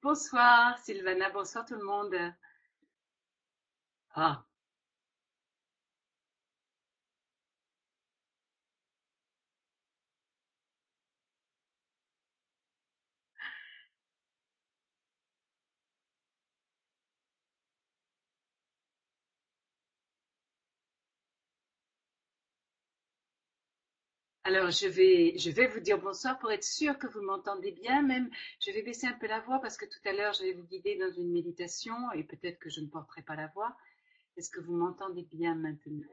Bonsoir Sylvana, bonsoir tout le monde. Ah, alors je vais vous dire bonsoir pour être sûr que vous m'entendez bien. Même, je vais baisser un peu la voix parce que tout à l'heure je vais vous guider dans une méditation et peut-être que je ne porterai pas la voix. Est-ce que vous m'entendez bien maintenant?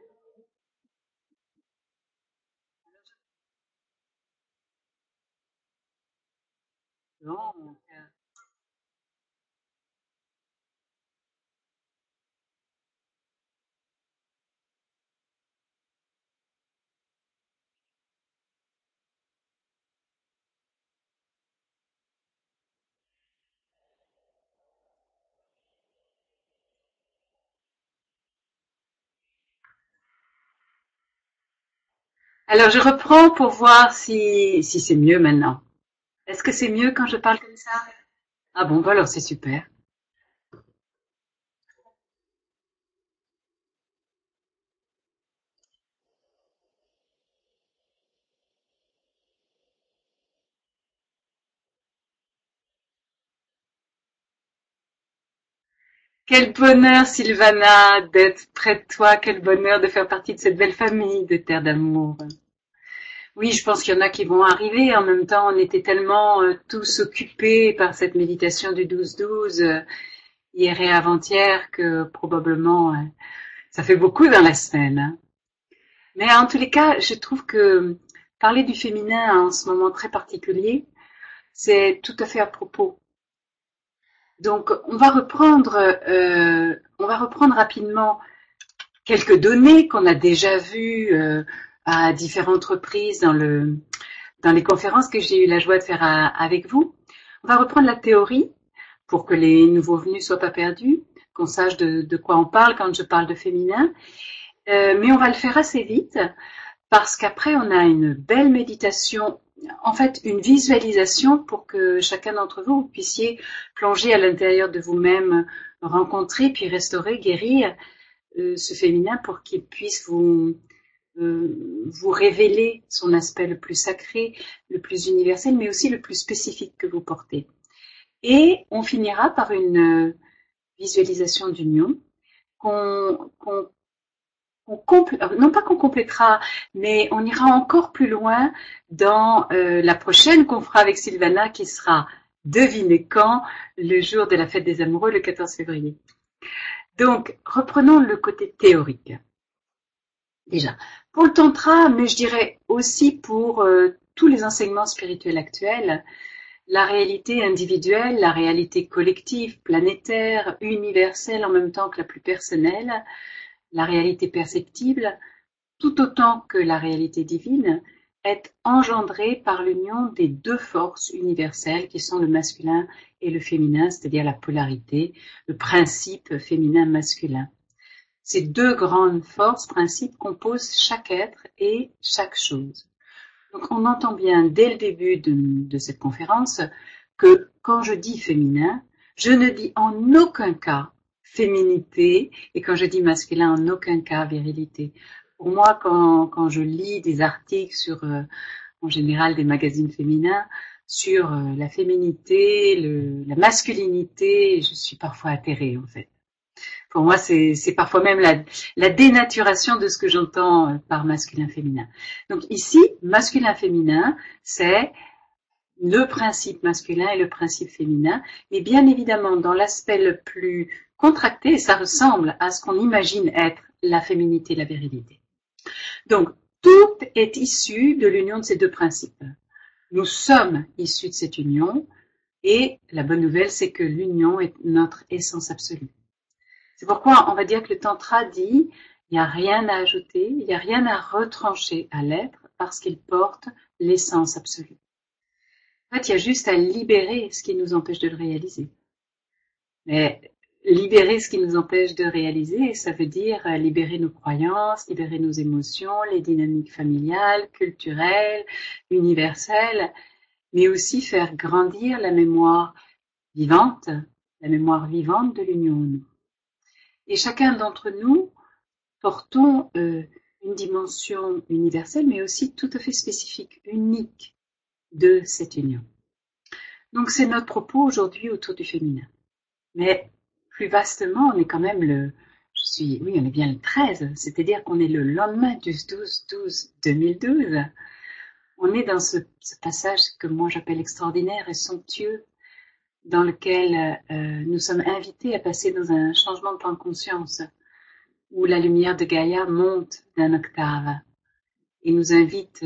Donc, alors je reprends pour voir si c'est mieux maintenant. Est-ce que c'est mieux quand je parle comme ça? Ah bon, bah alors c'est super. Quel bonheur, Sylvana, d'être près de toi. Quel bonheur de faire partie de cette belle famille de Terre d'amour. Oui, je pense qu'il y en a qui vont arriver. En même temps, on était tellement tous occupés par cette méditation du 12-12 hier et avant-hier que probablement ça fait beaucoup dans la semaine, hein. Mais en tous les cas, je trouve que parler du féminin en ce moment très particulier, c'est tout à fait à propos. Donc, on va reprendre rapidement quelques données qu'on a déjà vues à différentes reprises dans les conférences que j'ai eu la joie de faire avec vous. On va reprendre la théorie pour que les nouveaux venus soient pas perdus, qu'on sache de quoi on parle quand je parle de féminin. Mais on va le faire assez vite parce qu'après on a une belle méditation, en fait une visualisation pour que chacun d'entre vous, vous puissiez plonger à l'intérieur de vous-même, rencontrer puis restaurer, guérir ce féminin pour qu'il puisse vous révéler son aspect le plus sacré, le plus universel, mais aussi le plus spécifique que vous portez. Et on finira par une visualisation d'union qu'on qu'on non pas qu'on complétera, mais on ira encore plus loin dans la prochaine qu'on fera avec Sylvana, qui sera devinez quand, le jour de la fête des amoureux, le 14 février. Donc, reprenons le côté théorique. Déjà, pour le tantra, mais je dirais aussi pour tous les enseignements spirituels actuels, la réalité individuelle, la réalité collective, planétaire, universelle en même temps que la plus personnelle, la réalité perceptible, tout autant que la réalité divine, est engendrée par l'union des deux forces universelles qui sont le masculin et le féminin, c'est-à-dire la polarité, le principe féminin-masculin. Ces deux grandes forces, principes, composent chaque être et chaque chose. Donc on entend bien dès le début de cette conférence que quand je dis féminin, je ne dis en aucun cas féminité et quand je dis masculin, en aucun cas virilité. Pour moi, quand je lis des articles sur, en général, des magazines féminins, sur la féminité, la masculinité, je suis parfois atterrée en fait. Pour moi, c'est parfois même la dénaturation de ce que j'entends par masculin-féminin. Donc ici, masculin-féminin, c'est le principe masculin et le principe féminin, mais bien évidemment dans l'aspect le plus contracté, ça ressemble à ce qu'on imagine être la féminité, la virilité. Donc, tout est issu de l'union de ces deux principes. Nous sommes issus de cette union et la bonne nouvelle, c'est que l'union est notre essence absolue. C'est pourquoi on va dire que le tantra dit il n'y a rien à ajouter, il n'y a rien à retrancher à l'être parce qu'il porte l'essence absolue. En fait, il y a juste à libérer ce qui nous empêche de le réaliser. Mais libérer ce qui nous empêche de réaliser, ça veut dire libérer nos croyances, libérer nos émotions, les dynamiques familiales, culturelles, universelles, mais aussi faire grandir la mémoire vivante, la mémoire vivante de l'union en nous. Et chacun d'entre nous portons une dimension universelle, mais aussi tout à fait spécifique, unique de cette union. Donc c'est notre propos aujourd'hui autour du féminin. Mais plus vastement, on est quand même on est bien le 13, c'est-à-dire qu'on est le lendemain du 12-12-2012. On est dans ce passage que moi j'appelle extraordinaire et somptueux, dans lequel nous sommes invités à passer dans un changement de plan de conscience, où la lumière de Gaïa monte d'un octave et nous invite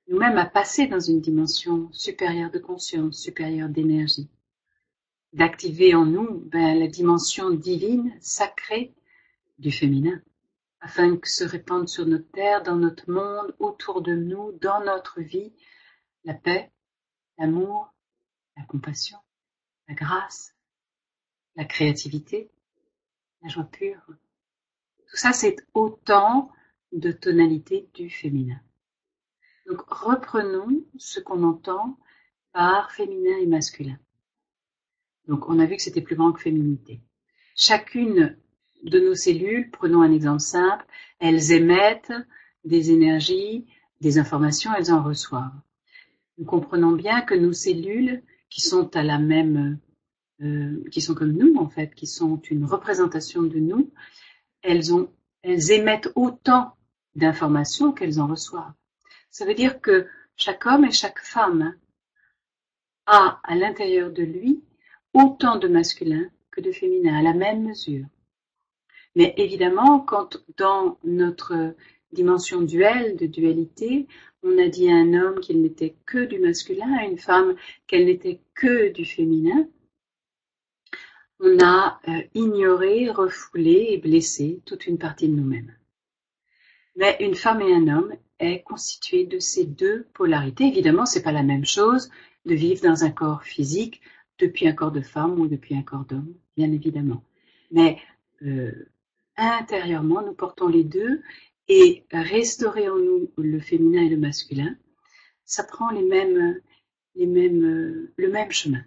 nous-mêmes à passer dans une dimension supérieure de conscience, supérieure d'énergie, d'activer en nous la dimension divine, sacrée du féminin, afin que se répande sur notre terre, dans notre monde, autour de nous, dans notre vie, la paix, l'amour, la compassion, la grâce, la créativité, la joie pure. Tout ça, c'est autant de tonalités du féminin. Donc, reprenons ce qu'on entend par féminin et masculin. Donc, on a vu que c'était plus grand que féminité. Chacune de nos cellules, prenons un exemple simple, elles émettent des énergies, des informations, elles en reçoivent. Nous comprenons bien que nos cellules, qui sont à la même, qui sont comme nous en fait, qui sont une représentation de nous, elles émettent autant d'informations qu'elles en reçoivent. Ça veut dire que chaque homme et chaque femme a à l'intérieur de lui autant de masculin que de féminin, à la même mesure. Mais évidemment, quand dans notre dimension duelle, de dualité, on a dit à un homme qu'il n'était que du masculin, à une femme qu'elle n'était que du féminin, on a ignoré, refoulé et blessé toute une partie de nous-mêmes. Mais une femme et un homme est constitué de ces deux polarités. Évidemment, c'est pas la même chose de vivre dans un corps physique depuis un corps de femme ou depuis un corps d'homme, bien évidemment. Mais intérieurement, nous portons les deux et restaurer en nous le féminin et le masculin, ça prend le même chemin.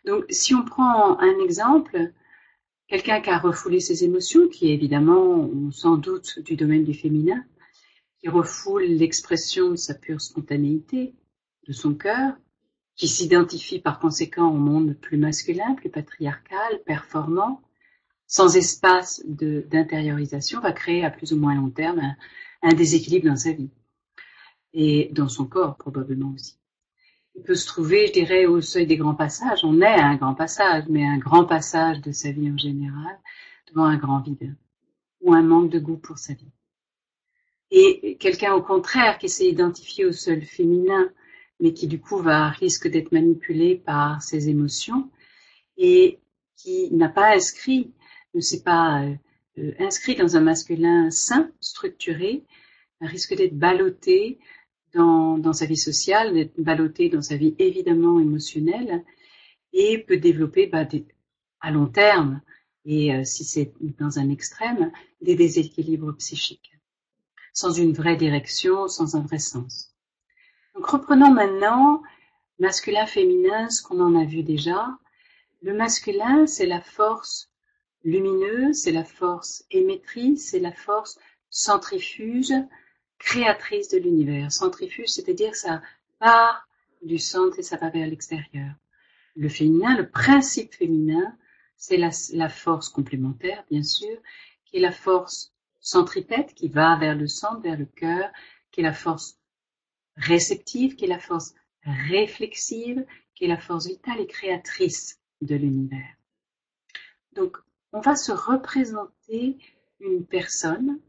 Donc, si on prend un exemple, quelqu'un qui a refoulé ses émotions, qui est évidemment sans doute du domaine du féminin, qui refoule l'expression de sa pure spontanéité, de son cœur, qui s'identifie par conséquent au monde plus masculin, plus patriarcal, performant, sans espace d'intériorisation, va créer à plus ou moins long terme un déséquilibre dans sa vie et dans son corps probablement aussi. Il peut se trouver, je dirais, au seuil des grands passages. On est à un grand passage, mais un grand passage de sa vie en général, devant un grand vide ou un manque de goût pour sa vie. Et quelqu'un au contraire qui s'est identifié au seul féminin, mais qui du coup risque d'être manipulé par ses émotions et qui n'a pas ne s'est pas inscrit dans un masculin sain, structuré, risque d'être ballotté dans sa vie sociale, d'être ballotté dans sa vie évidemment émotionnelle et peut développer à long terme, et si c'est dans un extrême, des déséquilibres psychiques, sans une vraie direction, sans un vrai sens. Donc reprenons maintenant masculin-féminin, ce qu'on en a vu déjà. Le masculin, c'est la force lumineuse, c'est la force émettrice, c'est la force centrifuge, créatrice de l'univers. Centrifuge, c'est-à-dire ça part du centre et ça va vers l'extérieur. Le féminin, le principe féminin, c'est la force complémentaire, bien sûr, qui est la force centripète, qui va vers le centre, vers le cœur, qui est la force réceptive, qui est la force réflexive, qui est la force vitale et créatrice de l'univers. Donc, on va se représenter une personne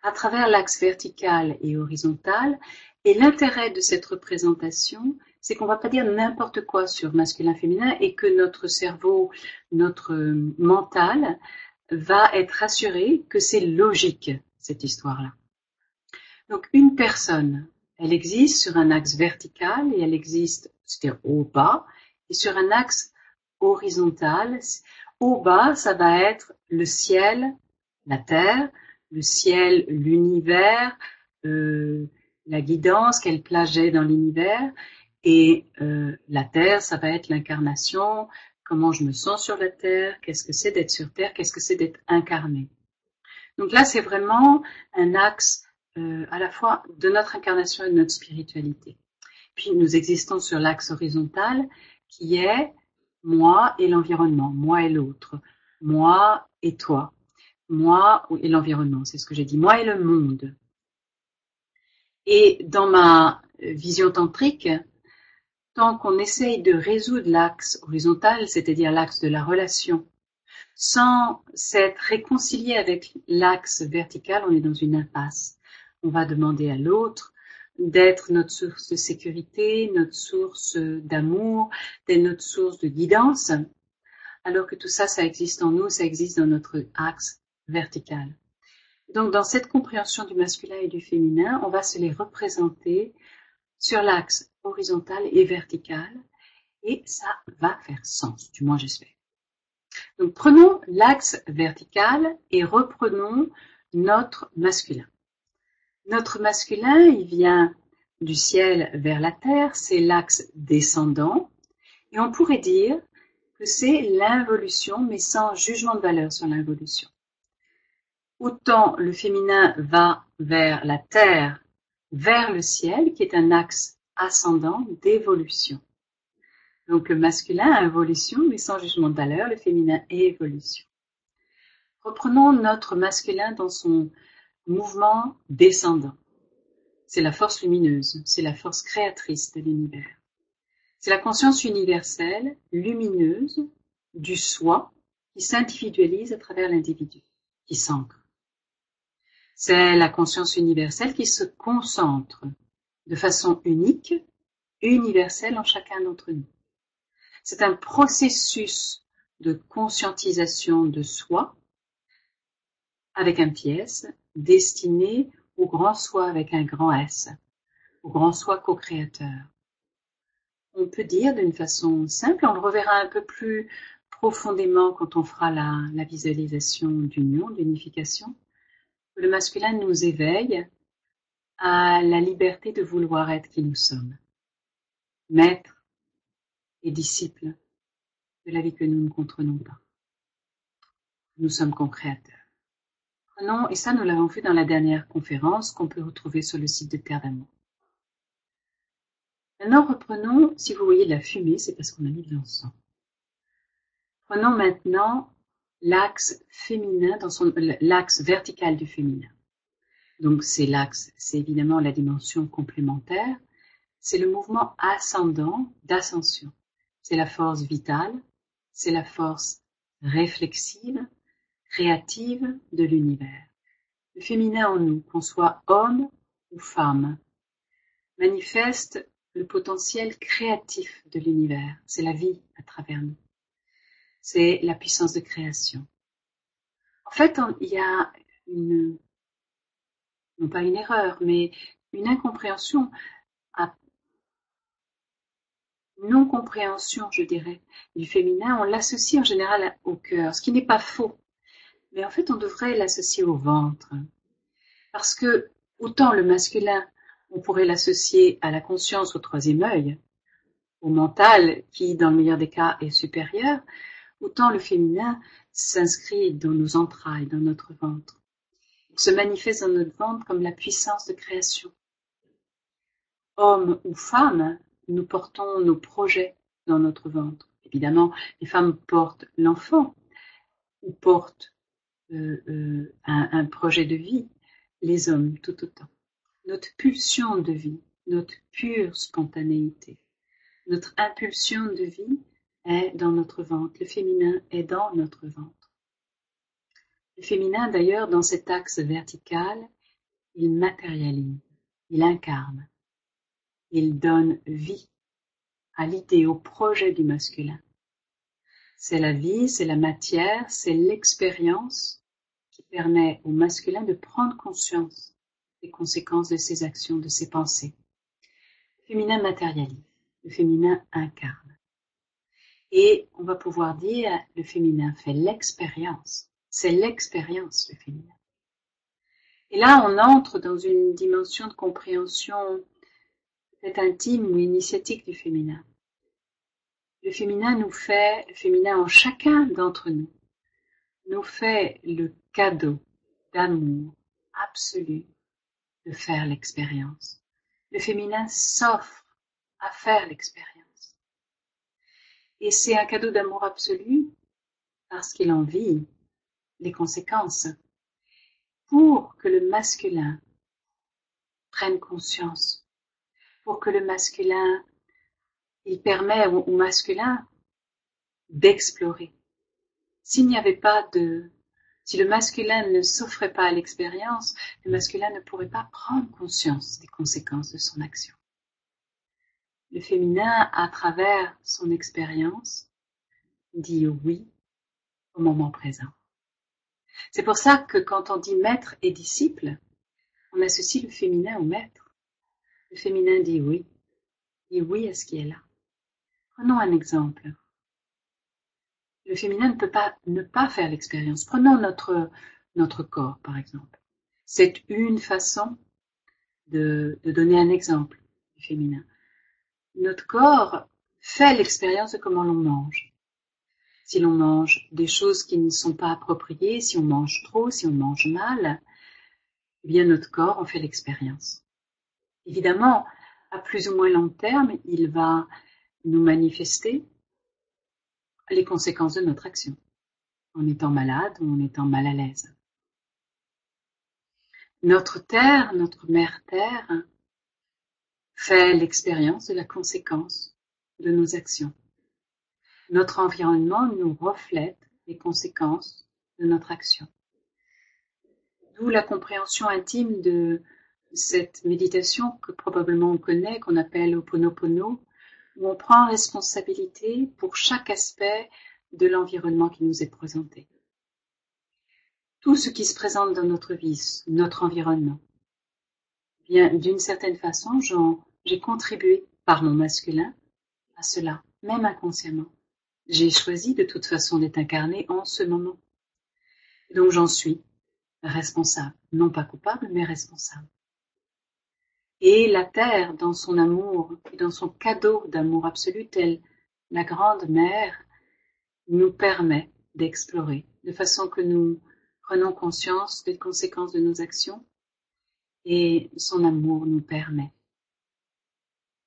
à travers l'axe vertical et horizontal. Et l'intérêt de cette représentation, c'est qu'on ne va pas dire n'importe quoi sur masculin-féminin et que notre cerveau, notre mental va être rassuré que c'est logique, cette histoire-là. Donc, une personne, elle existe sur un axe vertical et elle existe, c'est-à-dire au bas, et sur un axe horizontal. Au bas, ça va être le ciel, la terre, le ciel, l'univers, la guidance, quelle place j'ai dans l'univers. Et la Terre, ça va être l'incarnation, comment je me sens sur la Terre, qu'est-ce que c'est d'être sur Terre, qu'est-ce que c'est d'être incarné. Donc là, c'est vraiment un axe à la fois de notre incarnation et de notre spiritualité. Puis nous existons sur l'axe horizontal qui est moi et l'environnement, moi et l'autre, moi et toi, moi et l'environnement, c'est ce que j'ai dit, moi et le monde. Et dans ma vision tantrique, tant qu'on essaye de résoudre l'axe horizontal, c'est-à-dire l'axe de la relation, sans s'être réconcilié avec l'axe vertical, on est dans une impasse. On va demander à l'autre d'être notre source de sécurité, notre source d'amour, d'être notre source de guidance, alors que tout ça, ça existe en nous, ça existe dans notre axe vertical. Donc, dans cette compréhension du masculin et du féminin, on va se les représenter sur l'axe horizontal et vertical, et ça va faire sens, du moins j'espère. Donc, prenons l'axe vertical et reprenons notre masculin. Notre masculin, il vient du ciel vers la terre, c'est l'axe descendant, et on pourrait dire que c'est l'involution, mais sans jugement de valeur sur l'involution. Autant le féminin va vers la terre, vers le ciel, qui est un axe ascendant d'évolution. Donc le masculin, involution, mais sans jugement de valeur, le féminin, évolution. Reprenons notre masculin dans son mouvement descendant. C'est la force lumineuse, c'est la force créatrice de l'univers. C'est la conscience universelle, lumineuse, du soi, qui s'individualise à travers l'individu, qui s'ancre. C'est la conscience universelle qui se concentre de façon unique, universelle en chacun d'entre nous. C'est un processus de conscientisation de soi, avec un pièce, destiné au grand soi avec un grand S, au grand soi co-créateur. On peut dire d'une façon simple, on le reverra un peu plus profondément quand on fera la visualisation d'union, d'unification, que le masculin nous éveille à la liberté de vouloir être qui nous sommes, maîtres et disciples de la vie que nous ne contrôlons pas. Nous sommes co-créateurs. Prenons, et ça nous l'avons fait dans la dernière conférence qu'on peut retrouver sur le site de Terre d'Amour. Maintenant reprenons, si vous voyez de la fumée, c'est parce qu'on a mis de l'encens. Prenons maintenant l'axe féminin, l'axe vertical du féminin. Donc c'est l'axe, c'est évidemment la dimension complémentaire, c'est le mouvement ascendant d'ascension. C'est la force vitale, c'est la force réflexive, créative de l'univers. Le féminin en nous, qu'on soit homme ou femme, manifeste le potentiel créatif de l'univers. C'est la vie à travers nous. C'est la puissance de création. En fait, il y a non pas une erreur, mais une incompréhension, non-compréhension, je dirais, du féminin. On l'associe en général au cœur, ce qui n'est pas faux. Mais en fait, on devrait l'associer au ventre. Parce que, autant le masculin, on pourrait l'associer à la conscience, au troisième œil, au mental, qui, dans le meilleur des cas, est supérieur, autant le féminin s'inscrit dans nos entrailles, dans notre ventre. Il se manifeste dans notre ventre comme la puissance de création. Homme ou femme, nous portons nos projets dans notre ventre. Évidemment, les femmes portent l'enfant ou portent un projet de vie, les hommes tout autant. Notre pulsion de vie, notre pure spontanéité, notre impulsion de vie est dans notre ventre. Le féminin est dans notre ventre. Le féminin, d'ailleurs, dans cet axe vertical, il matérialise, il incarne, il donne vie à l'idée, au projet du masculin. C'est la vie, c'est la matière, c'est l'expérience qui permet au masculin de prendre conscience des conséquences de ses actions, de ses pensées. Le féminin matérialise, le féminin incarne. Et on va pouvoir dire, le féminin fait l'expérience. C'est l'expérience, le féminin. Et là, on entre dans une dimension de compréhension cette intime ou initiatique du féminin. Le féminin en chacun d'entre nous fait le cadeau d'amour absolu de faire l'expérience. Le féminin s'offre à faire l'expérience. Et c'est un cadeau d'amour absolu parce qu'il en vit les conséquences. Pour que le masculin prenne conscience, pour que le masculin, il permet au masculin d'explorer. Si le masculin ne s'offrait pas à l'expérience, le masculin ne pourrait pas prendre conscience des conséquences de son action. Le féminin, à travers son expérience, dit oui au moment présent. C'est pour ça que quand on dit maître et disciple, on associe le féminin au maître. Le féminin dit oui à ce qui est là. Prenons un exemple. Le féminin ne peut pas ne pas faire l'expérience. Prenons notre corps, par exemple. C'est une façon de donner un exemple du féminin. Notre corps fait l'expérience de comment l'on mange. Si l'on mange des choses qui ne sont pas appropriées, si on mange trop, si on mange mal, eh bien notre corps en fait l'expérience. Évidemment, à plus ou moins long terme, il va nous manifester les conséquences de notre action, en étant malade ou en étant mal à l'aise. Notre terre, notre mère terre, fait l'expérience de la conséquence de nos actions. Notre environnement nous reflète les conséquences de notre action. D'où la compréhension intime de cette méditation que probablement on connaît, qu'on appelle Ho'oponopono, où on prend responsabilité pour chaque aspect de l'environnement qui nous est présenté. Tout ce qui se présente dans notre vie, notre environnement, bien, d'une certaine façon, j'ai contribué par mon masculin à cela, même inconsciemment. J'ai choisi de toute façon d'être incarnée en ce moment. Donc j'en suis responsable, non pas coupable, mais responsable. Et la terre, dans son amour et dans son cadeau d'amour absolu, telle la grande mère, nous permet d'explorer, de façon que nous prenons conscience des conséquences de nos actions, et son amour nous permet.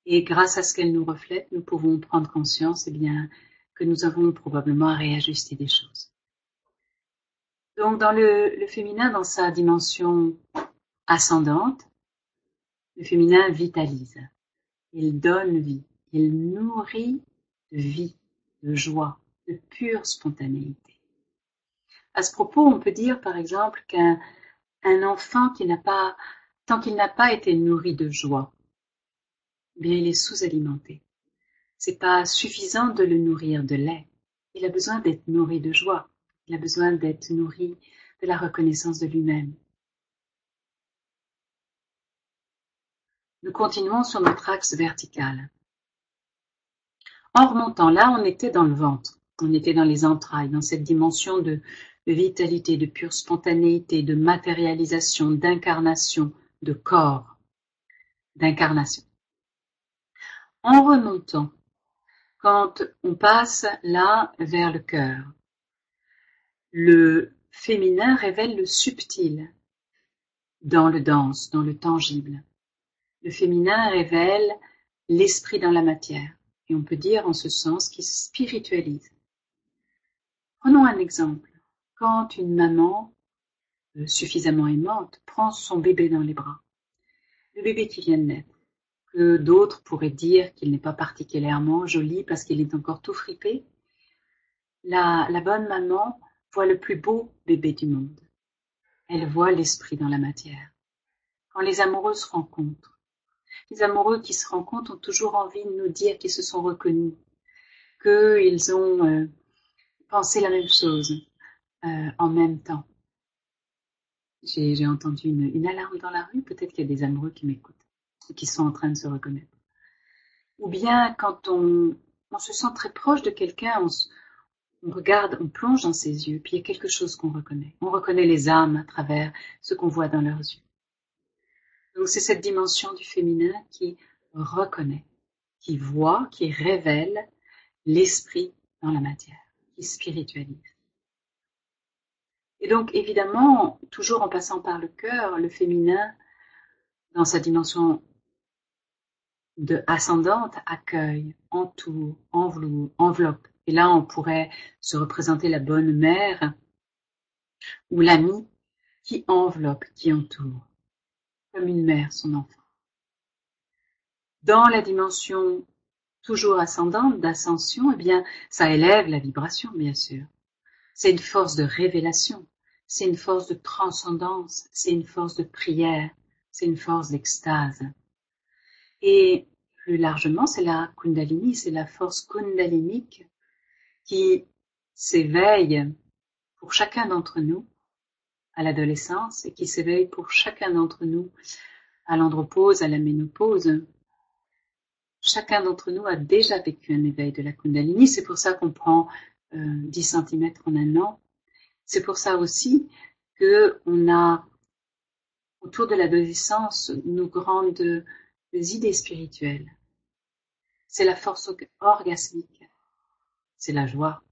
Et grâce à ce qu'elle nous reflète, nous pouvons prendre conscience, bien, que nous avons probablement à réajuster des choses. Donc, dans le féminin, dans sa dimension ascendante, le féminin vitalise. Il donne vie. Il nourrit de vie, de joie, de pure spontanéité. À ce propos, on peut dire, par exemple, qu'un enfant tant qu'il n'a pas été nourri de joie, bien, il est sous-alimenté. C'est pas suffisant de le nourrir de lait. Il a besoin d'être nourri de joie. Il a besoin d'être nourri de la reconnaissance de lui-même. Nous continuons sur notre axe vertical. En remontant là, on était dans le ventre. On était dans les entrailles, dans cette dimension de vitalité, de pure spontanéité, de matérialisation, d'incarnation, de corps, d'incarnation. En remontant, quand on passe là vers le cœur, le féminin révèle le subtil dans le dense, dans le tangible. Le féminin révèle l'esprit dans la matière, et on peut dire en ce sens qu'il spiritualise. Prenons un exemple. Quand une maman suffisamment aimante prend son bébé dans les bras, le bébé qui vient de naître, que d'autres pourraient dire qu'il n'est pas particulièrement joli parce qu'il est encore tout fripé, la bonne maman voit le plus beau bébé du monde. Elle voit l'esprit dans la matière. Quand les amoureux se rencontrent, les amoureux qui se rencontrent ont toujours envie de nous dire qu'ils se sont reconnus, qu'ils ont pensé la même chose en même temps. J'ai entendu une alarme dans la rue, peut-être qu'il y a des amoureux qui m'écoutent et qui sont en train de se reconnaître. Ou bien quand on se sent très proche de quelqu'un, on regarde, on plonge dans ses yeux, puis il y a quelque chose qu'on reconnaît. On reconnaît les âmes à travers ce qu'on voit dans leurs yeux. Donc c'est cette dimension du féminin qui reconnaît, qui voit, qui révèle l'esprit dans la matière, qui spiritualise. Et donc, évidemment, toujours en passant par le cœur, le féminin, dans sa dimension ascendante, accueille, entoure, enveloppe. Et là, on pourrait se représenter la bonne mère ou l'amie qui enveloppe, qui entoure, comme une mère son enfant. Dans la dimension toujours ascendante, d'ascension, eh bien, ça élève la vibration, bien sûr. C'est une force de révélation, c'est une force de transcendance, c'est une force de prière, c'est une force d'extase. Et plus largement, c'est la Kundalini, c'est la force kundalinique qui s'éveille pour chacun d'entre nous à l'adolescence et qui s'éveille pour chacun d'entre nous à l'andropause, à la ménopause. Chacun d'entre nous a déjà vécu un éveil de la Kundalini, c'est pour ça qu'on prend 10 cm en un an. C'est pour ça aussi qu'on a autour de l'adolescence nos grandes idées spirituelles. C'est la force orgasmique, c'est la joie.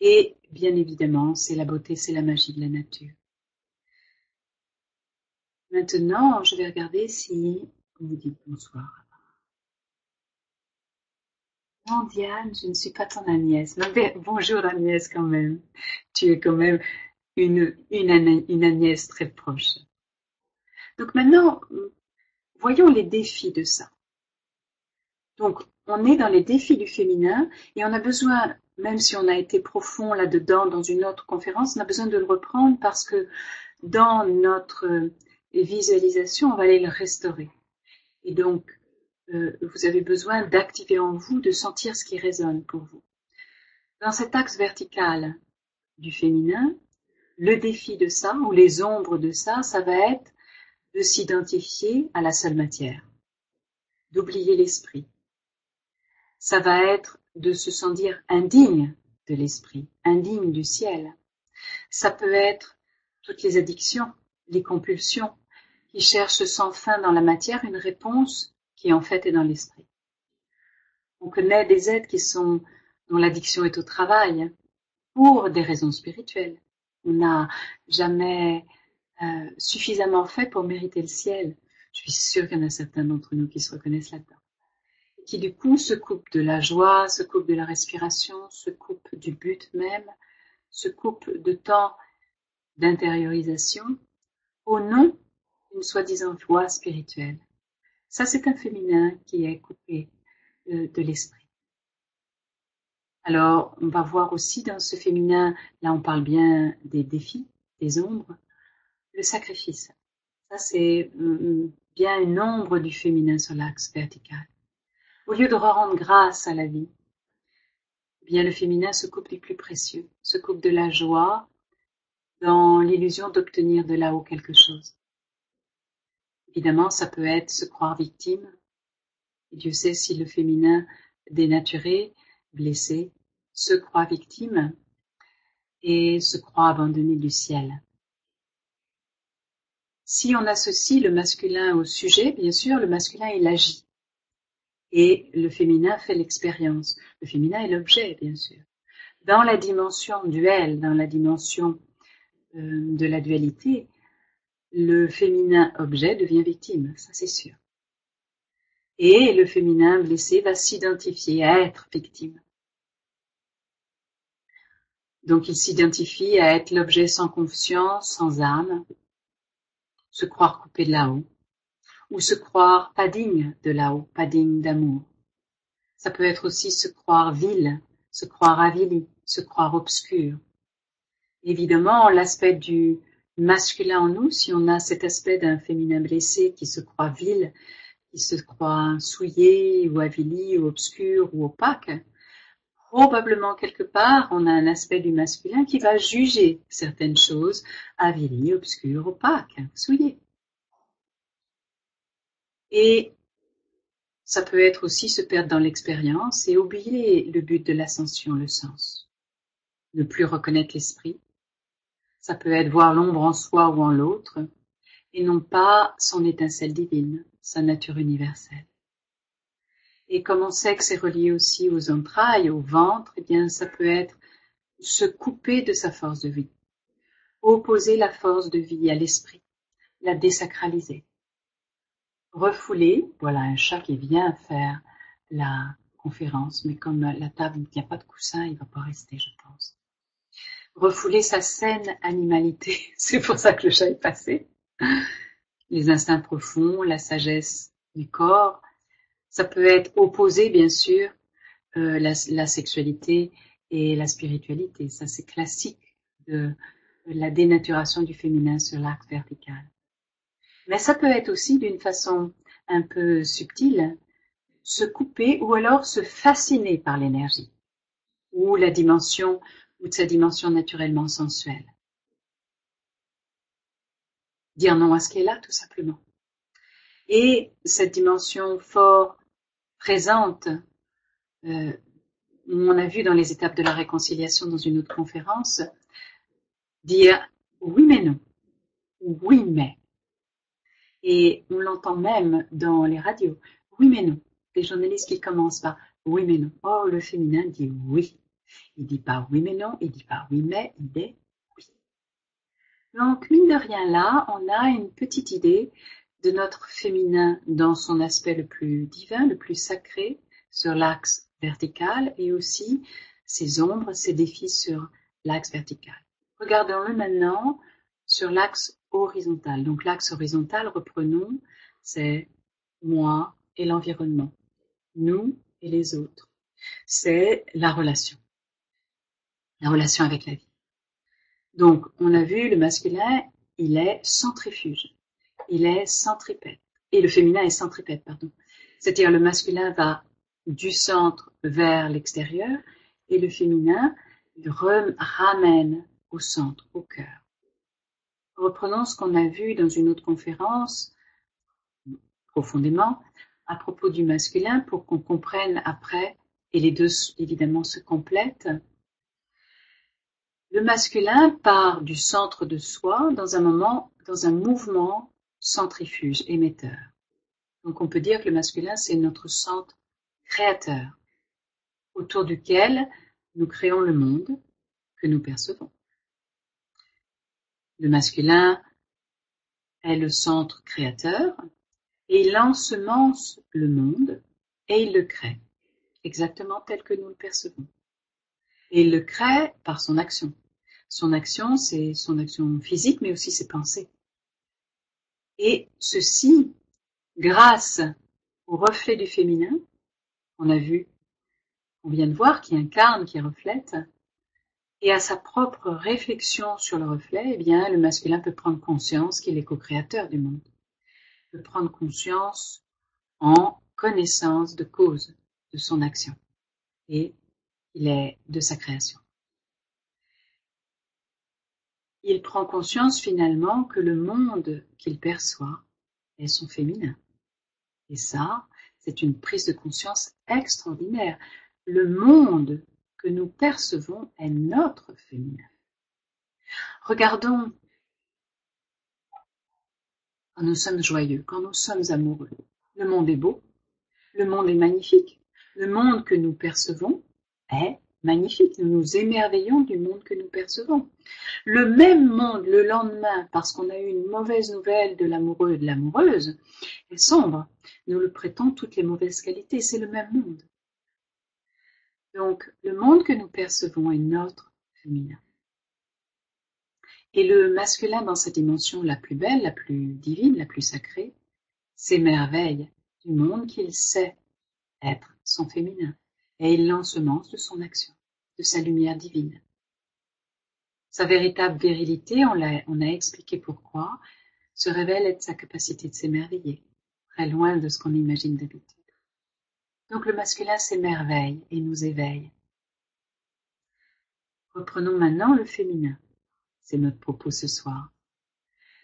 Et bien évidemment, c'est la beauté, c'est la magie de la nature. Maintenant, je vais regarder si vous dites bonsoir. Non, Diane, je ne suis pas ton Agnès. Mais bonjour Agnès quand même. Tu es quand même une Agnès très proche. Donc maintenant, voyons les défis de ça. Donc, on est dans les défis du féminin et on a besoin, même si on a été profond là-dedans dans une autre conférence, on a besoin de le reprendre parce que dans notre visualisation, on va aller le restaurer. Et donc, vous avez besoin d'activer en vous, de sentir ce qui résonne pour vous. Dans cet axe vertical du féminin, le défi de ça, ou les ombres de ça, ça va être de s'identifier à la seule matière, d'oublier l'esprit. Ça va être de se sentir indigne de l'esprit, indigne du ciel. Ça peut être toutes les addictions, les compulsions, qui cherchent sans fin dans la matière une réponse qui en fait est dans l'esprit. On connaît des êtres dont l'addiction est au travail, pour des raisons spirituelles. On n'a jamais suffisamment fait pour mériter le ciel. Je suis sûre qu'il y en a certains d'entre nous qui se reconnaissent là-dedans. Qui du coup se coupent de la joie, se coupent de la respiration, se coupent du but même, se coupent de temps d'intériorisation au nom d'une soi-disant voie spirituelle. Ça, c'est un féminin qui est coupé de l'esprit. Alors, on va voir aussi dans ce féminin, là on parle bien des défis, des ombres, le sacrifice. Ça, c'est bien une ombre du féminin sur l'axe vertical. Au lieu de rendre grâce à la vie, bien le féminin se coupe du plus précieux, se coupe de la joie dans l'illusion d'obtenir de là-haut quelque chose. Évidemment, ça peut être se croire victime. Et Dieu sait si le féminin dénaturé, blessé, se croit victime et se croit abandonné du ciel. Si on associe le masculin au sujet, bien sûr, le masculin, il agit. Et le féminin fait l'expérience. Le féminin est l'objet, bien sûr. Dans la dimension duel, dans la dimension de la dualité, le féminin objet devient victime, ça c'est sûr. Et le féminin blessé va s'identifier à être victime. Donc il s'identifie à être l'objet sans conscience, sans âme, se croire coupé de là-haut, ou se croire pas digne de là-haut, pas digne d'amour. Ça peut être aussi se croire vil, se croire avili, se croire obscur. Évidemment, l'aspect du masculin en nous, si on a cet aspect d'un féminin blessé qui se croit vil, qui se croit souillé ou avili ou obscur ou opaque, probablement quelque part on a un aspect du masculin qui va juger certaines choses avili, obscur, opaque, souillé. Et ça peut être aussi se perdre dans l'expérience et oublier le but de l'ascension, le sens. Ne plus reconnaître l'esprit. Ça peut être voir l'ombre en soi ou en l'autre. et non pas son étincelle divine, sa nature universelle. Et comme on sait que c'est relié aussi aux entrailles, au ventre, eh bien ça peut être se couper de sa force de vie, opposer la force de vie à l'esprit, la désacraliser, refouler. Voilà un chat qui vient faire la conférence, mais comme la table ne tient pas de coussin, il ne va pas rester, je pense. Refouler sa saine animalité, c'est pour ça que le chat est passé. Les instincts profonds, la sagesse du corps, ça peut être opposé, bien sûr, la sexualité et la spiritualité. Ça, c'est classique de la dénaturation du féminin sur l'axe vertical. Mais ça peut être aussi d'une façon un peu subtile, se couper ou alors se fasciner par l'énergie ou la dimension ou de sa dimension naturellement sensuelle. Dire non à ce qui est là, tout simplement. Et cette dimension fort présente, on a vu dans les étapes de la réconciliation dans une autre conférence, dire oui mais non, oui mais. Et on l'entend même dans les radios, oui mais non. Les journalistes qui commencent par oui mais non. Oh, le féminin dit oui. Il dit pas oui mais non, il dit pas oui mais, il dit oui. Donc, mine de rien là, on a une petite idée de notre féminin dans son aspect le plus divin, le plus sacré, sur l'axe vertical, et aussi ses ombres, ses défis sur l'axe vertical. Regardons-le maintenant sur l'axe horizontal. Donc l'axe horizontal, reprenons, c'est moi et l'environnement, nous et les autres. C'est la relation avec la vie. Donc on a vu le masculin, il est centrifuge, il est centripète, et le féminin est centripète, pardon. C'est-à-dire le masculin va du centre vers l'extérieur et le féminin ramène au centre, au cœur. Reprenons ce qu'on a vu dans une autre conférence, profondément, à propos du masculin, pour qu'on comprenne après, et les deux évidemment se complètent. Le masculin part du centre de soi dans un mouvement centrifuge, émetteur. Donc on peut dire que le masculin, c'est notre centre créateur, autour duquel nous créons le monde que nous percevons. Le masculin est le centre créateur et il ensemence le monde et il le crée, exactement tel que nous le percevons. Et il le crée par son action. Son action, c'est son action physique, mais aussi ses pensées. Et ceci, grâce au reflet du féminin, on vient de voir, qui incarne, qui reflète, et à sa propre réflexion sur le reflet, eh bien, le masculin peut prendre conscience qu'il est co-créateur du monde. Il peut prendre conscience en connaissance de cause de son action. Et il est de sa création. Il prend conscience finalement que le monde qu'il perçoit est son féminin. Et ça, c'est une prise de conscience extraordinaire. Le monde que nous percevons est notre féminin. Regardons, quand nous sommes joyeux, quand nous sommes amoureux, le monde est beau, le monde est magnifique, le monde que nous percevons est magnifique, nous nous émerveillons du monde que nous percevons. Le même monde, le lendemain, parce qu'on a eu une mauvaise nouvelle de l'amoureux et de l'amoureuse, est sombre. Nous le prêtons toutes les mauvaises qualités, c'est le même monde. Donc, le monde que nous percevons est notre féminin. Et le masculin, dans sa dimension la plus belle, la plus divine, la plus sacrée, s'émerveille du monde qu'il sait être son féminin. Et il l'ensemence de son action, de sa lumière divine. Sa véritable virilité, on a expliqué pourquoi, se révèle être sa capacité de s'émerveiller, très loin de ce qu'on imagine d'habitude. Donc le masculin s'émerveille et nous éveille. Reprenons maintenant le féminin. C'est notre propos ce soir.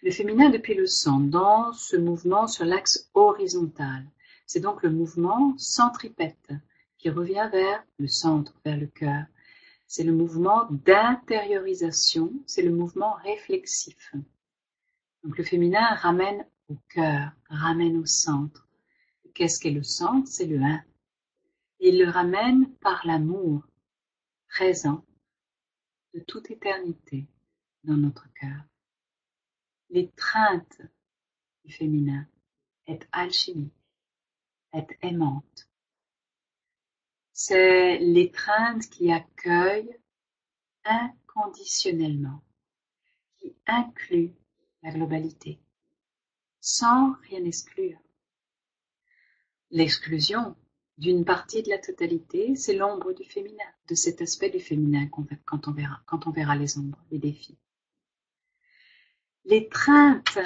Le féminin depuis le centre, dans ce mouvement sur l'axe horizontal. C'est donc le mouvement centripète qui revient vers le centre, vers le cœur. C'est le mouvement d'intériorisation, c'est le mouvement réflexif. Donc le féminin ramène au cœur, ramène au centre. Qu'est-ce qu'est le centre? C'est le un. Il le ramène par l'amour présent de toute éternité dans notre cœur. L'étreinte du féminin est alchimique, est aimante. C'est l'étreinte qui accueille inconditionnellement, qui inclut la globalité, sans rien exclure. L'exclusion d'une partie de la totalité, c'est l'ombre du féminin, de cet aspect du féminin quand on verra les ombres, les défis. L'étreinte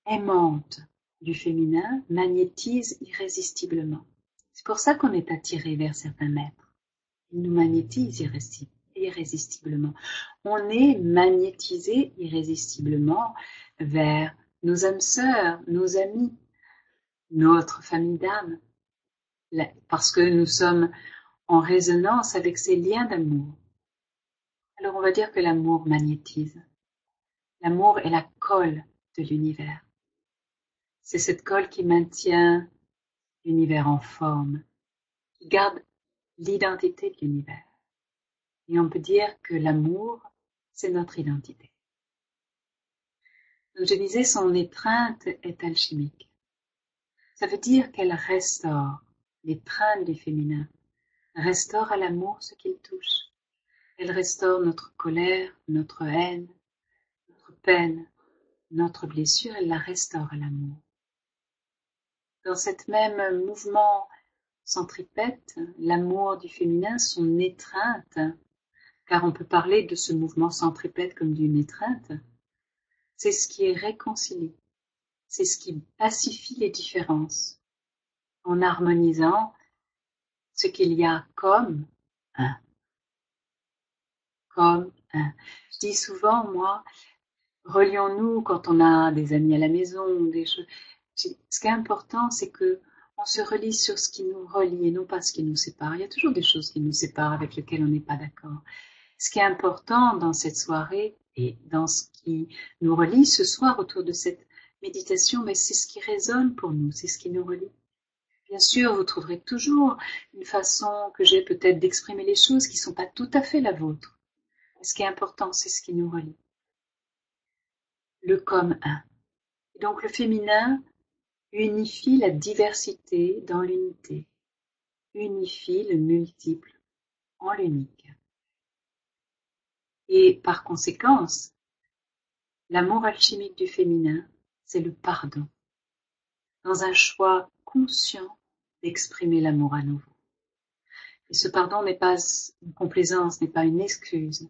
aimante du féminin magnétise irrésistiblement. C'est pour ça qu'on est attiré vers certains maîtres. Ils nous magnétisent irrésistiblement. On est magnétisé irrésistiblement vers nos âmes sœurs, nos amis, notre famille d'âme, parce que nous sommes en résonance avec ces liens d'amour. Alors on va dire que l'amour magnétise. L'amour est la colle de l'univers. C'est cette colle qui maintient l'univers en forme, qui garde l'identité de l'univers. Et on peut dire que l'amour, c'est notre identité. Donc je disais, son étreinte est alchimique. Ça veut dire qu'elle restaure, l'étreinte du féminin, restaure à l'amour ce qu'il touche. Elle restaure notre colère, notre haine, notre peine, notre blessure, elle la restaure à l'amour. Dans cet même mouvement centripète, l'amour du féminin, son étreinte, car on peut parler de ce mouvement centripète comme d'une étreinte, c'est ce qui est réconcilié, c'est ce qui pacifie les différences, en harmonisant ce qu'il y a comme un. Comme un. Je dis souvent, moi, relions-nous quand on a des amis à la maison, des choses. Ce qui est important, c'est que on se relie sur ce qui nous relie et non pas ce qui nous sépare. Il y a toujours des choses qui nous séparent avec lesquelles on n'est pas d'accord. Ce qui est important dans cette soirée et dans ce qui nous relie ce soir autour de cette méditation, mais c'est ce qui résonne pour nous, c'est ce qui nous relie. Bien sûr, vous trouverez toujours une façon que j'ai peut-être d'exprimer les choses qui ne sont pas tout à fait la vôtre. Mais ce qui est important, c'est ce qui nous relie. Le comme un. Et donc le féminin unifie la diversité dans l'unité, unifie le multiple en l'unique. Et par conséquence, l'amour alchimique du féminin, c'est le pardon, dans un choix conscient d'exprimer l'amour à nouveau. Et ce pardon n'est pas une complaisance, n'est pas une excuse,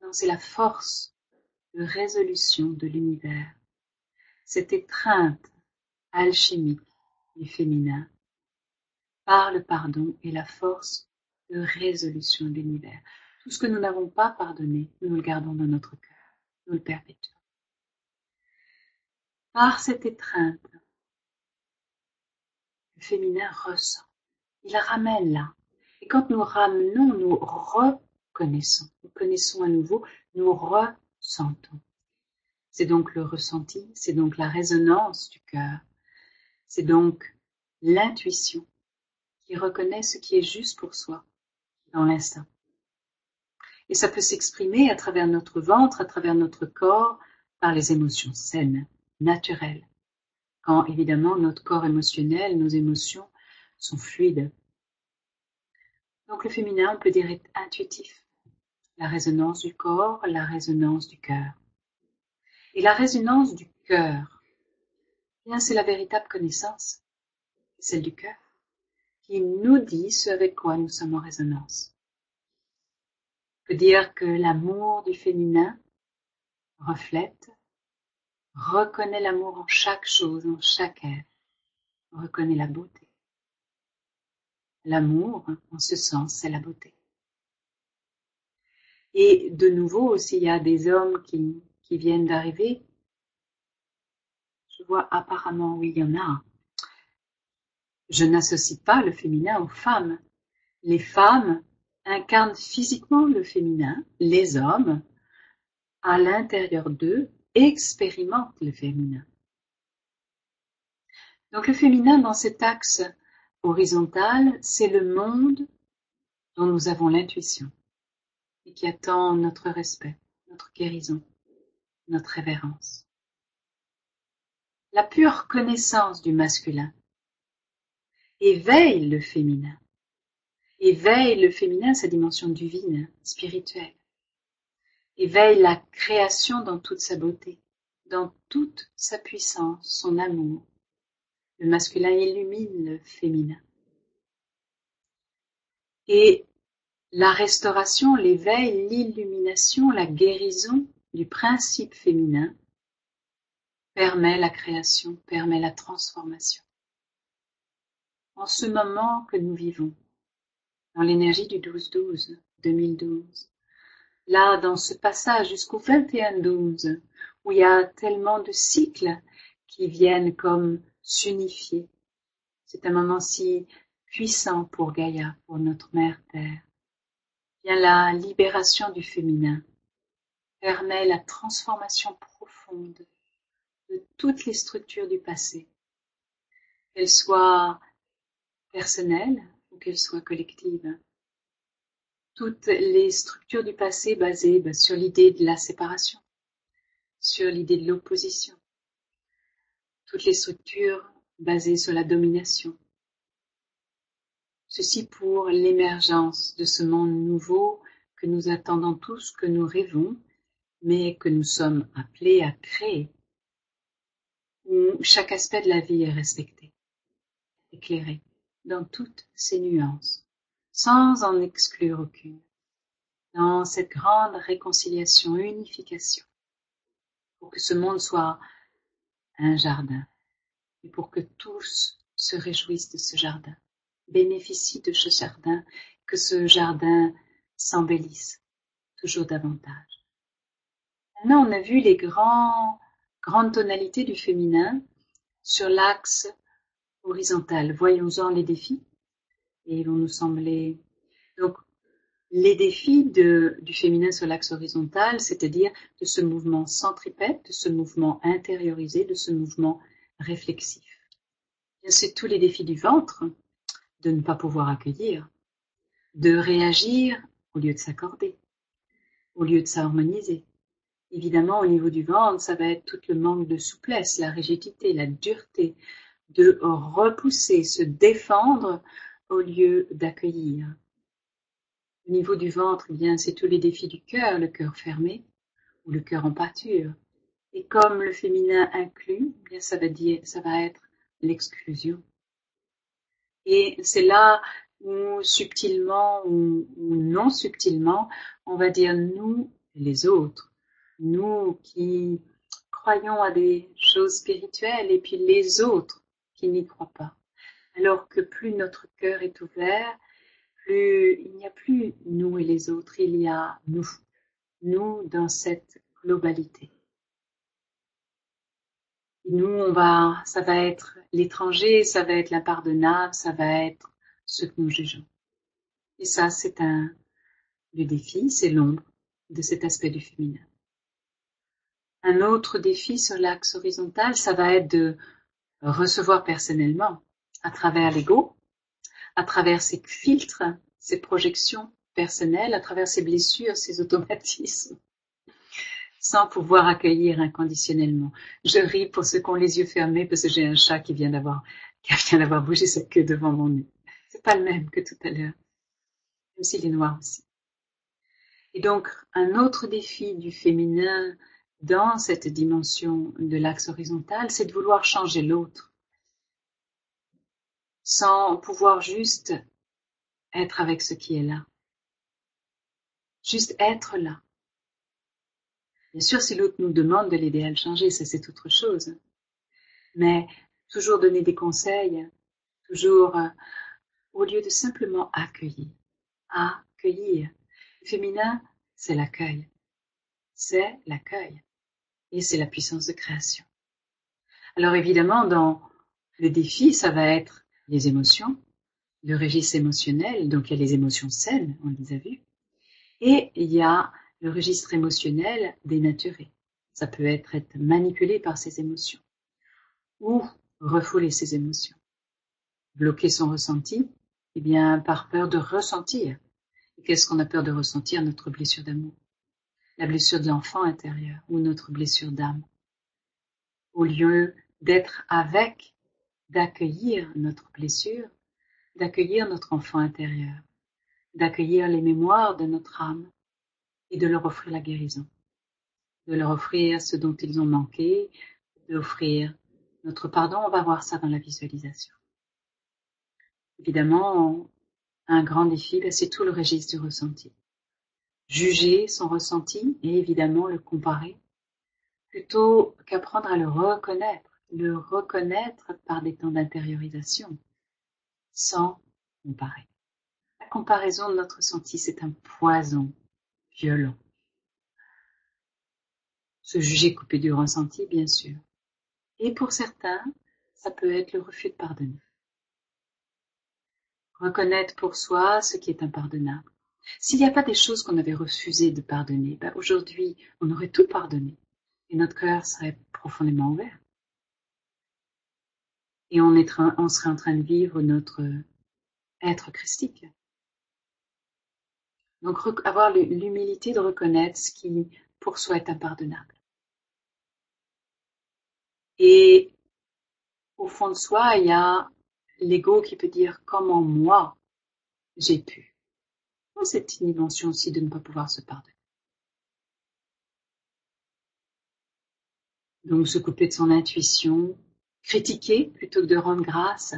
non, c'est la force de résolution de l'univers, cette étreinte alchimique du féminin par le pardon et la force de résolution de l'univers. Tout ce que nous n'avons pas pardonné, nous le gardons dans notre cœur, nous le perpétuons. Par cette étreinte, le féminin ressent, il ramène là. Et quand nous ramenons, nous reconnaissons, nous connaissons à nouveau, nous ressentons. C'est donc le ressenti, c'est donc la résonance du cœur, c'est donc l'intuition qui reconnaît ce qui est juste pour soi dans l'instant. Et ça peut s'exprimer à travers notre ventre, à travers notre corps, par les émotions saines, naturelles. Quand évidemment notre corps émotionnel, nos émotions sont fluides. Donc le féminin, on peut dire, est intuitif. La résonance du corps, la résonance du cœur. Et la résonance du cœur, bien c'est la véritable connaissance, celle du cœur, qui nous dit ce avec quoi nous sommes en résonance. On peut dire que l'amour du féminin reflète, reconnaît l'amour en chaque chose, en chaque être, reconnaît la beauté. L'amour, en ce sens, c'est la beauté. Et de nouveau, s'il y a des hommes qui viennent d'arriver, je vois apparemment, oui, il y en a. Je n'associe pas le féminin aux femmes. Les femmes incarnent physiquement le féminin, les hommes, à l'intérieur d'eux, expérimente le féminin. Donc le féminin dans cet axe horizontal, c'est le monde dont nous avons l'intuition et qui attend notre respect, notre guérison, notre révérence. La pure connaissance du masculin éveille le féminin, éveille le féminin, sa dimension divine, spirituelle, éveille la création dans toute sa beauté, dans toute sa puissance, son amour. Le masculin illumine le féminin. Et la restauration, l'éveil, l'illumination, la guérison du principe féminin permet la création, permet la transformation. En ce moment que nous vivons, dans l'énergie du 12-12, 2012, là, dans ce passage jusqu'au 21-12, où il y a tellement de cycles qui viennent comme s'unifier. C'est un moment si puissant pour Gaïa, pour notre Mère Terre. Bien, la libération du féminin permet la transformation profonde de toutes les structures du passé, qu'elles soient personnelles ou qu'elles soient collectives. Toutes les structures du passé basées sur l'idée de la séparation, sur l'idée de l'opposition. Toutes les structures basées sur la domination. Ceci pour l'émergence de ce monde nouveau que nous attendons tous, que nous rêvons, mais que nous sommes appelés à créer, où chaque aspect de la vie est respecté, éclairé, dans toutes ses nuances, sans en exclure aucune, dans cette grande réconciliation, unification, pour que ce monde soit un jardin, et pour que tous se réjouissent de ce jardin, bénéficient de ce jardin, que ce jardin s'embellisse toujours davantage. Maintenant, on a vu les grandes tonalités du féminin sur l'axe horizontal. Voyons-en les défis. Et ils vont nous sembler... Donc, les défis du féminin sur l'axe horizontal, c'est-à-dire de ce mouvement centripète, de ce mouvement intériorisé, de ce mouvement réflexif. C'est tous les défis du ventre, de ne pas pouvoir accueillir, de réagir au lieu de s'accorder, au lieu de s'harmoniser. Évidemment, au niveau du ventre, ça va être tout le manque de souplesse, la rigidité, la dureté, de repousser, se défendre au lieu d'accueillir. Au niveau du ventre, eh bien, c'est tous les défis du cœur, le cœur fermé ou le cœur en pâture. Et comme le féminin inclut, eh bien, ça va être l'exclusion. Et c'est là où subtilement ou non subtilement, on va dire nous et les autres. Nous qui croyons à des choses spirituelles et puis les autres qui n'y croient pas. Alors que plus notre cœur est ouvert, plus il n'y a plus nous et les autres, il y a nous dans cette globalité. Et nous, ça va être l'étranger, ça va être l'impardonnable, ça va être ce que nous jugeons. Et ça, c'est le défi, c'est l'ombre de cet aspect du féminin. Un autre défi sur l'axe horizontal, ça va être de recevoir personnellement, à travers l'ego, à travers ses filtres, ses projections personnelles, à travers ses blessures, ses automatismes, sans pouvoir accueillir inconditionnellement. Je ris pour ceux qui ont les yeux fermés parce que j'ai un chat qui vient d'avoir bougé sa queue devant mon nez. C'est pas le même que tout à l'heure. Même s'il est noir aussi. Et donc, un autre défi du féminin dans cette dimension de l'axe horizontal, c'est de vouloir changer l'autre, sans pouvoir juste être avec ce qui est là. Juste être là. Bien sûr, si l'autre nous demande de l'aider à le changer, ça c'est autre chose. Mais toujours donner des conseils, toujours au lieu de simplement accueillir. Accueillir. Le féminin, c'est l'accueil. C'est l'accueil. Et c'est la puissance de création. Alors évidemment, dans le défi, ça va être les émotions, le registre émotionnel, donc il y a les émotions saines, on les a vues, et il y a le registre émotionnel dénaturé, Ça peut être manipulé par ses émotions ou refouler ses émotions. Bloquer son ressenti, eh bien, par peur de ressentir. Et qu'est-ce qu'on a peur de ressentir? Notre blessure d'amour, la blessure de l'enfant intérieur ou notre blessure d'âme. Au lieu d'être avec, d'accueillir notre blessure, d'accueillir notre enfant intérieur, d'accueillir les mémoires de notre âme et de leur offrir la guérison, de leur offrir ce dont ils ont manqué, d'offrir notre pardon. On va voir ça dans la visualisation. Évidemment, un grand défi, c'est tout le registre du ressenti. Juger son ressenti et évidemment le comparer, plutôt qu'apprendre à le reconnaître par des temps d'intériorisation, sans comparer. La comparaison de notre ressenti, c'est un poison violent. Se juger coupé du ressenti, bien sûr. Et pour certains, ça peut être le refus de pardonner. Reconnaître pour soi ce qui est impardonnable. S'il n'y a pas des choses qu'on avait refusé de pardonner, aujourd'hui, on aurait tout pardonné. Et notre cœur serait profondément ouvert. Et on serait en train de vivre notre être christique. Donc, avoir l'humilité de reconnaître ce qui, pour soi, est impardonnable. Et au fond de soi, il y a l'ego qui peut dire comment moi, j'ai pu. C'est une dimension aussi de ne pas pouvoir se pardonner. Donc, se couper de son intuition, critiquer plutôt que de rendre grâce,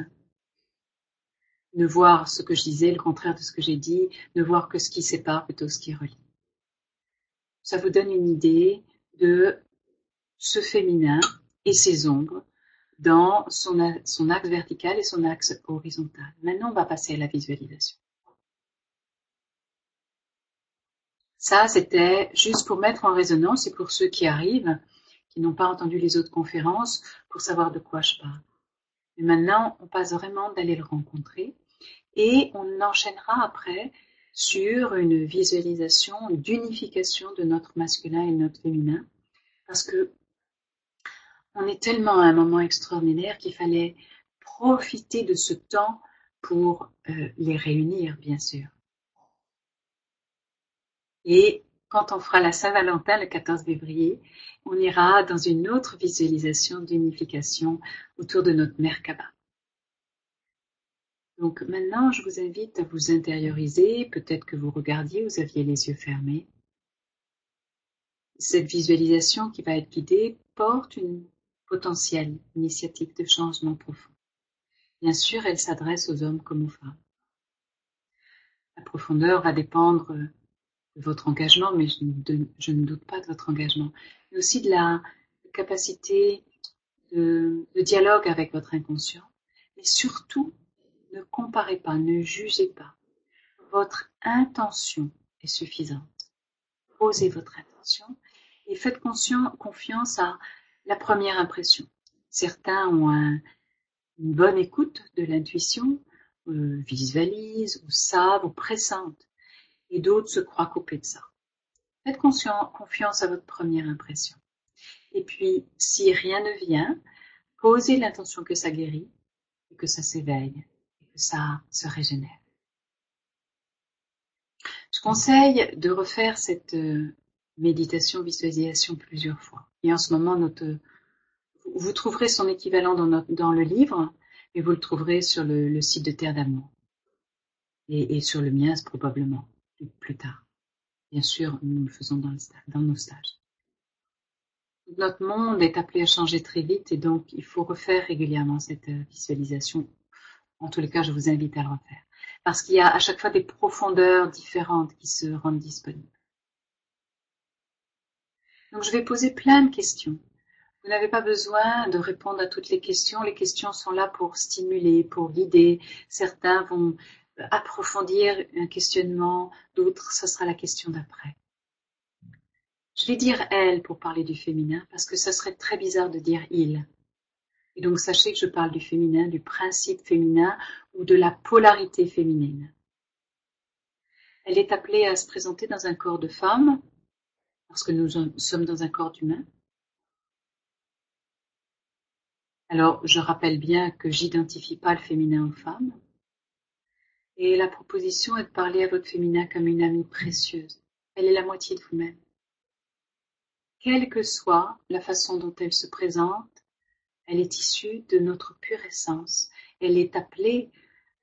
ne voir ce que je disais, le contraire de ce que j'ai dit, ne voir que ce qui sépare plutôt que ce qui relie. Ça vous donne une idée de ce féminin et ses ombres dans son axe vertical et son axe horizontal. Maintenant, on va passer à la visualisation. Ça, c'était juste pour mettre en résonance et pour ceux qui arrivent, qui n'ont pas entendu les autres conférences, pour savoir de quoi je parle. Mais maintenant, on passe vraiment d'aller le rencontrer et on enchaînera après sur une visualisation d'unification de notre masculin et de notre féminin, parce que on est tellement à un moment extraordinaire qu'il fallait profiter de ce temps pour les réunir, bien sûr. Et quand on fera la Saint-Valentin le 14 février, on ira dans une autre visualisation d'unification autour de notre Merkaba. Donc maintenant, je vous invite à vous intérioriser, peut-être que vous regardiez, vous aviez les yeux fermés. Cette visualisation qui va être guidée porte une potentielle initiative de changement profond. Bien sûr, elle s'adresse aux hommes comme aux femmes. La profondeur va dépendre de votre engagement, mais je ne doute pas de votre engagement, mais aussi de la capacité de dialogue avec votre inconscient. Mais surtout, ne comparez pas, ne jugez pas. Votre intention est suffisante. Posez votre intention et faites confiance à la première impression. Certains ont une bonne écoute de l'intuition, visualisent ou savent ou pressentent, et d'autres se croient coupés de ça. Faites confiance à votre première impression. Et puis, si rien ne vient, posez l'intention que ça guérit, et que ça s'éveille, et que ça se régénère. Je conseille de refaire cette méditation, visualisation plusieurs fois. Et en ce moment, vous trouverez son équivalent dans le livre, mais vous le trouverez sur le site de Terre d'Amour. Et sur le mien, probablement, plus tard. Bien sûr, nous le faisons dans nos stages. Notre monde est appelé à changer très vite et donc il faut refaire régulièrement cette visualisation. En tous les cas, je vous invite à le refaire. Parce qu'il y a à chaque fois des profondeurs différentes qui se rendent disponibles. Donc je vais poser plein de questions. Vous n'avez pas besoin de répondre à toutes les questions. Les questions sont là pour stimuler, pour guider. Certains vont approfondir un questionnement, d'autres, ce sera la question d'après. Je vais dire elle pour parler du féminin, parce que ça serait très bizarre de dire il. Et donc sachez que je parle du féminin, du principe féminin ou de la polarité féminine. Elle est appelée à se présenter dans un corps de femme, parce que nous sommes dans un corps d'humain. Alors, je rappelle bien que j'identifie pas le féminin aux femmes. Et la proposition est de parler à votre féminin comme une amie précieuse. Elle est la moitié de vous-même. Quelle que soit la façon dont elle se présente, elle est issue de notre pure essence. Elle est appelée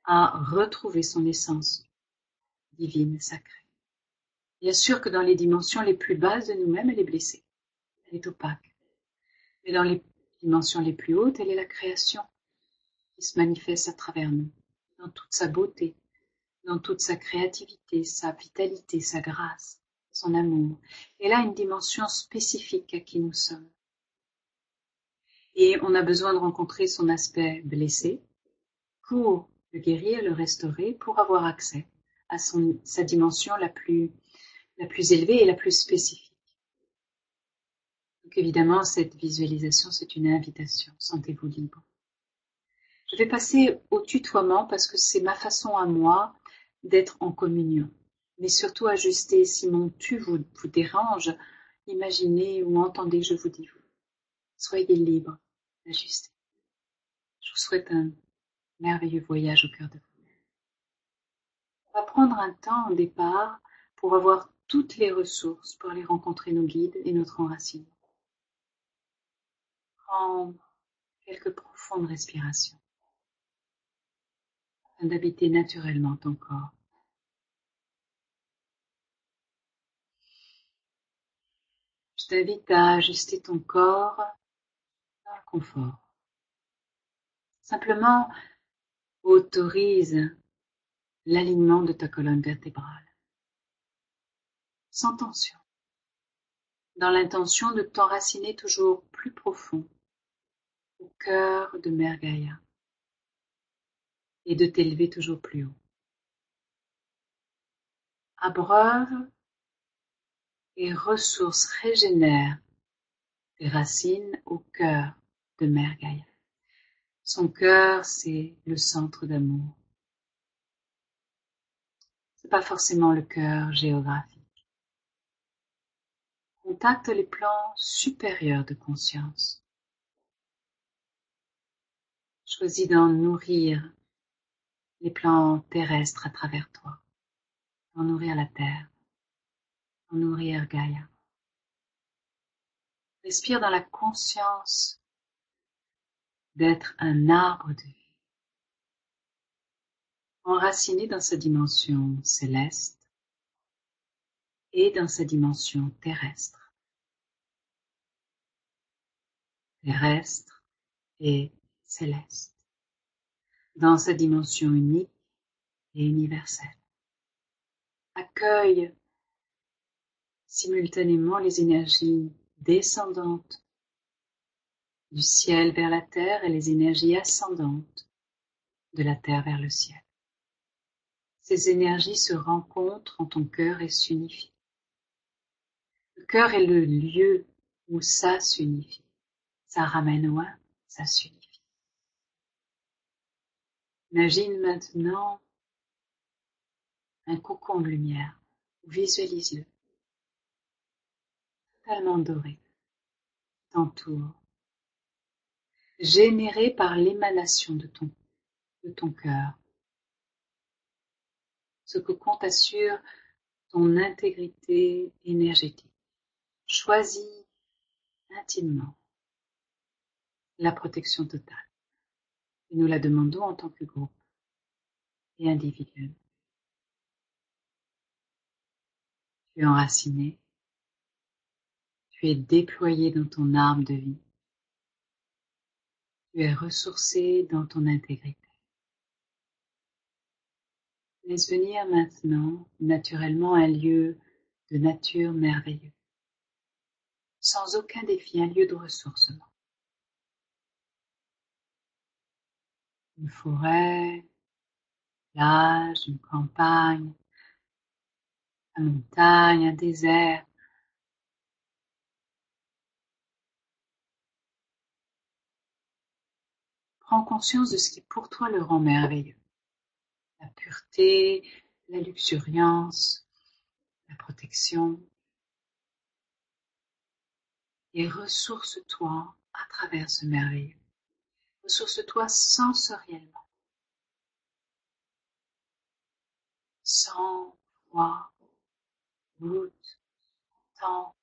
à retrouver son essence divine, sacrée. Bien sûr que dans les dimensions les plus basses de nous-mêmes, elle est blessée. Elle est opaque. Mais dans les dimensions les plus hautes, elle est la création qui se manifeste à travers nous, dans toute sa beauté, dans toute sa créativité, sa vitalité, sa grâce, son amour. Elle a une dimension spécifique à qui nous sommes. Et on a besoin de rencontrer son aspect blessé pour le guérir, le restaurer, pour avoir accès à sa dimension la plus élevée et la plus spécifique. Donc évidemment, cette visualisation, c'est une invitation. Sentez-vous libre. Je vais passer au tutoiement parce que c'est ma façon à moi d'être en communion. Mais surtout ajuster, si mon tu vous dérange, imaginez ou entendez que je vous dis vous. Soyez libre d'ajustez. Je vous souhaite un merveilleux voyage au cœur de vous. On va prendre un temps au départ pour avoir toutes les ressources pour aller rencontrer nos guides et notre enracinement. Prends quelques profondes respirations afin d'habiter naturellement ton corps. Je t'invite à ajuster ton corps dans le confort. Simplement, autorise l'alignement de ta colonne vertébrale, sans tension, dans l'intention de t'enraciner toujours plus profond au cœur de Mère Gaïa et de t'élever toujours plus haut. Abreuve et ressources régénèrent tes racines au cœur de Mère Gaïa. Son cœur, c'est le centre d'amour. C'est pas forcément le cœur géographique. Contacte les plans supérieurs de conscience. Choisis d'en nourrir les plans terrestres à travers toi, d'en nourrir la terre, d'en nourrir Gaïa. Respire dans la conscience d'être un arbre de vie, enraciné dans sa dimension céleste et dans sa dimension terrestre. Terrestre et céleste, dans sa dimension unique et universelle. Accueille simultanément les énergies descendantes du ciel vers la terre et les énergies ascendantes de la terre vers le ciel. Ces énergies se rencontrent en ton cœur et s'unifient. Le cœur est le lieu où ça s'unifie. Ça ramène au un, ça s'unifie. Imagine maintenant un cocon de lumière. Visualise-le. Totalement doré. T'entoure. Généré par l'émanation de ton cœur. Ce cocon t'assure ton intégrité énergétique. Choisis intimement la protection totale. Et nous la demandons en tant que groupe et individuel. Tu es enraciné, tu es déployé dans ton arbre de vie, tu es ressourcé dans ton intégrité. Laisse venir maintenant naturellement un lieu de nature merveilleux, sans aucun défi, un lieu de ressourcement. Une forêt, plage, une campagne, une montagne, un désert. Prends conscience de ce qui pour toi le rend merveilleux. La pureté, la luxuriance, la protection. Et ressource-toi à travers ce merveilleux. Ressource-toi sensoriellement. Sens, vois, goûte, entends,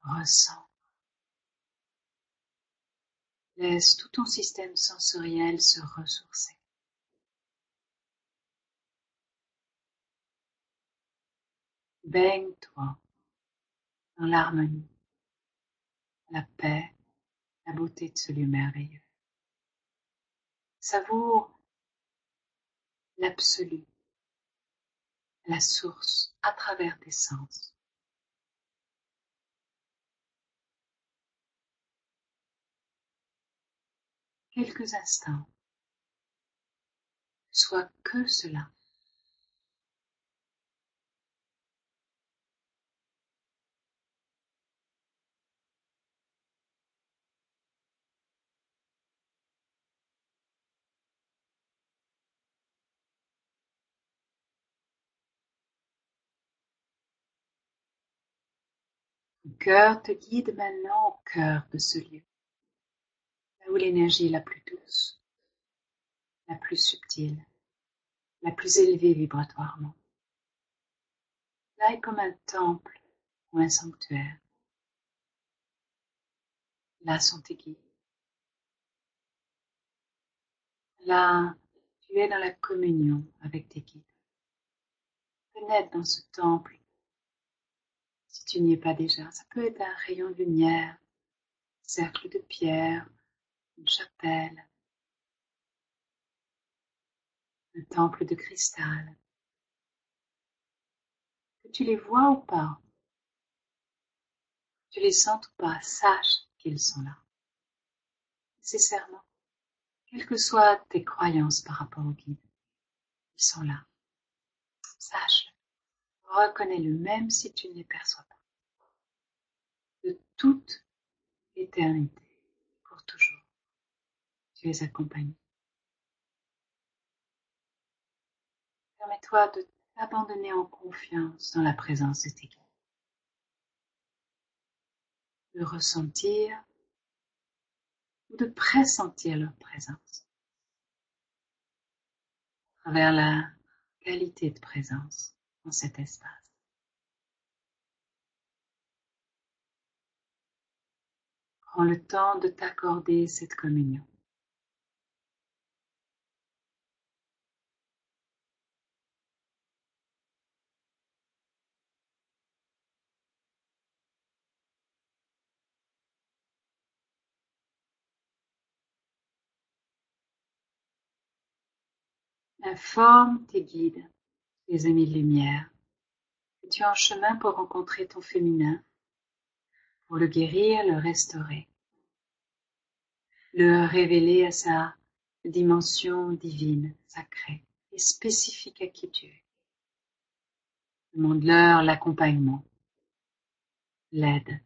ressens. Laisse tout ton système sensoriel se ressourcer. Baigne-toi dans l'harmonie, la paix, la beauté de ce lieu merveilleux. Savoure l'absolu, la source à travers tes sens. Quelques instants, ne sois que cela. Ton cœur te guide maintenant au cœur de ce lieu, là où l'énergie est la plus douce, la plus subtile, la plus élevée vibratoirement. Là est comme un temple ou un sanctuaire. Là sont tes guides. Là, tu es dans la communion avec tes guides. Pénètre dans ce temple si tu n'y es pas déjà. Ça peut être un rayon de lumière, un cercle de pierre, une chapelle, un temple de cristal. Que tu les vois ou pas, que tu les sentes ou pas, sache qu'ils sont là. Nécessairement, quelles que soient tes croyances par rapport aux guides, ils sont là. Sache-le, reconnais-le même si tu ne les perçois pas. De toute éternité, pour toujours, tu es accompagné. Permets-toi de t'abandonner en confiance dans la présence de tes guides. De ressentir ou de pressentir leur présence à travers la qualité de présence dans cet espace. Prends le temps de t'accorder cette communion. Informe tes guides, tes amis de lumière, que tu es en chemin pour rencontrer ton féminin, pour le guérir, le restaurer, le révéler à sa dimension divine, sacrée et spécifique à qui tu es. Demande-leur l'accompagnement, l'aide.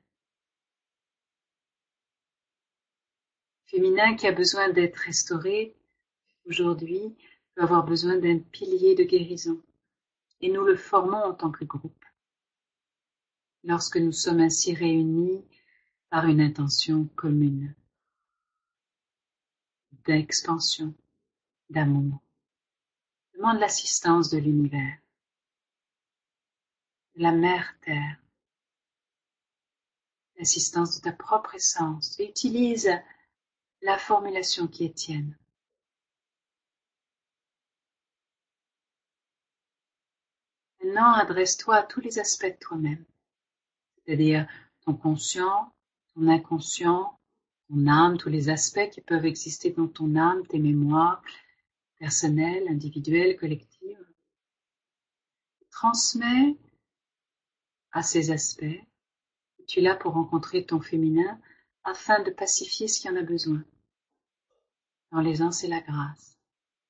Féminin qui a besoin d'être restauré, aujourd'hui, peut avoir besoin d'un pilier de guérison. Et nous le formons en tant que groupe. Lorsque nous sommes ainsi réunis par une intention commune d'expansion, d'amour. Demande l'assistance de l'univers, de la mère terre, l'assistance de ta propre essence et utilise la formulation qui est tienne. Maintenant, adresse-toi à tous les aspects de toi-même, c'est-à-dire ton conscient, ton inconscient, ton âme, tous les aspects qui peuvent exister dans ton âme, tes mémoires personnelles, individuelles, collectives. Transmets à ces aspects que tu es là pour rencontrer ton féminin afin de pacifier ce qui en a besoin. Dans les uns, c'est la grâce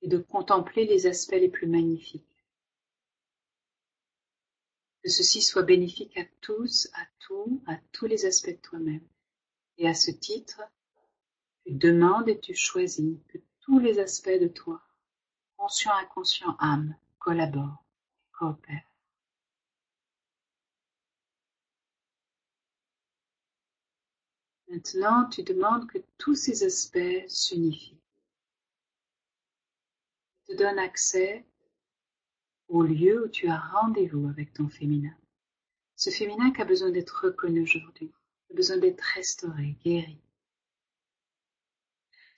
et de contempler les aspects les plus magnifiques. Que ceci soit bénéfique à tous, à tous les aspects de toi-même. Et à ce titre, tu demandes et tu choisis que tous les aspects de toi, conscient, inconscient, âme, collaborent, coopèrent. Maintenant, tu demandes que tous ces aspects s'unifient. Tu te donnes accès au lieu où tu as rendez-vous avec ton féminin. Ce féminin qui a besoin d'être reconnu aujourd'hui, qui a besoin d'être restauré, guéri.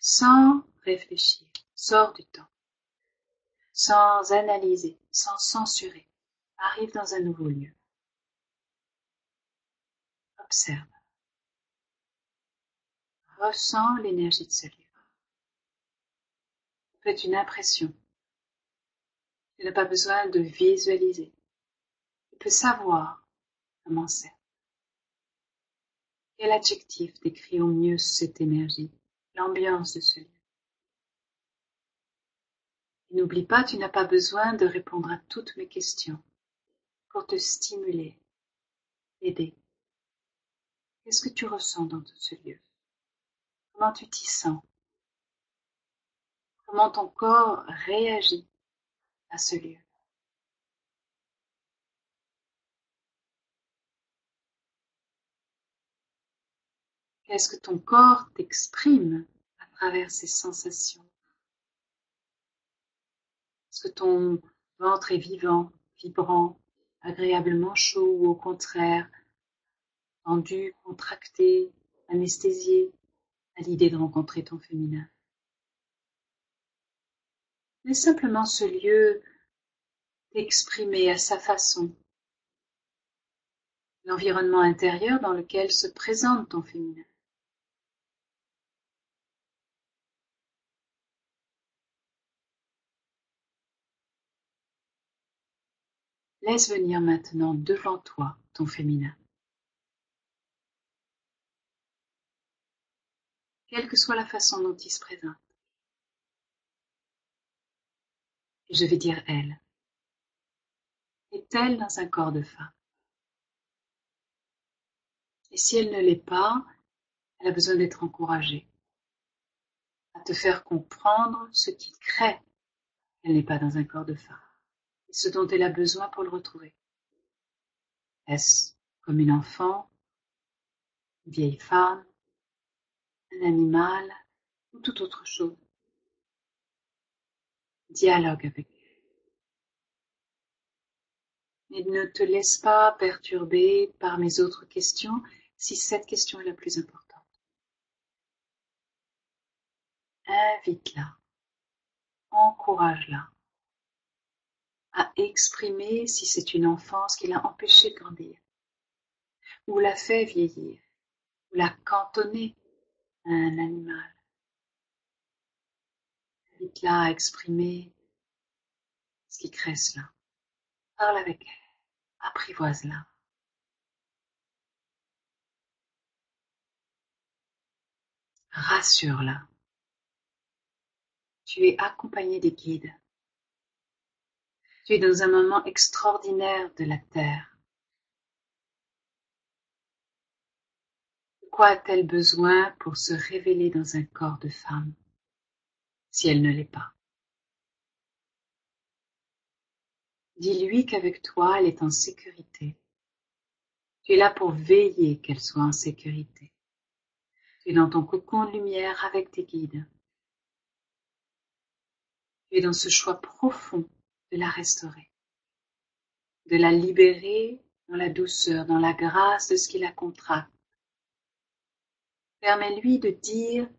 Sans réfléchir, sors du temps. Sans analyser, sans censurer. Arrive dans un nouveau lieu. Observe. Ressens l'énergie de ce lieu. Ça peut être une impression. Tu n'as pas besoin de visualiser. Tu peux savoir comment c'est. Quel adjectif décrit au mieux cette énergie, l'ambiance de ce lieu? Et n'oublie pas, tu n'as pas besoin de répondre à toutes mes questions pour te stimuler, aider. Qu'est-ce que tu ressens dans tout ce lieu? Comment tu t'y sens? Comment ton corps réagit à ce lieu? Qu'est-ce que ton corps t'exprime à travers ces sensations? Est-ce que ton ventre est vivant, vibrant, agréablement chaud ou au contraire, tendu, contracté, anesthésié à l'idée de rencontrer ton féminin? Laisse simplement ce lieu t'exprimer à sa façon l'environnement intérieur dans lequel se présente ton féminin. Laisse venir maintenant devant toi ton féminin. Quelle que soit la façon dont il se présente. Et je vais dire elle. Est-elle dans un corps de femme? Et si elle ne l'est pas, elle a besoin d'être encouragée à te faire comprendre ce qui crée qu'elle n'est pas dans un corps de femme et ce dont elle a besoin pour le retrouver. Est-ce comme une enfant, une vieille femme, un animal ou toute autre chose? Dialogue avec elle. Et ne te laisse pas perturber par mes autres questions si cette question est la plus importante. Invite-la, encourage-la à exprimer si c'est une enfance qui l'a empêchée de grandir, ou l'a fait vieillir, ou l'a cantonnée à un animal. Invite-la à exprimer ce qui crée cela. Parle avec elle, apprivoise-la. Rassure-la. Tu es accompagné des guides. Tu es dans un moment extraordinaire de la Terre. De quoi a-t-elle besoin pour se révéler dans un corps de femme, si elle ne l'est pas? Dis-lui qu'avec toi, elle est en sécurité. Tu es là pour veiller qu'elle soit en sécurité. Tu es dans ton cocon de lumière avec tes guides. Tu es dans ce choix profond de la restaurer, de la libérer dans la douceur, dans la grâce de ce qui la contracte. Permets-lui de dire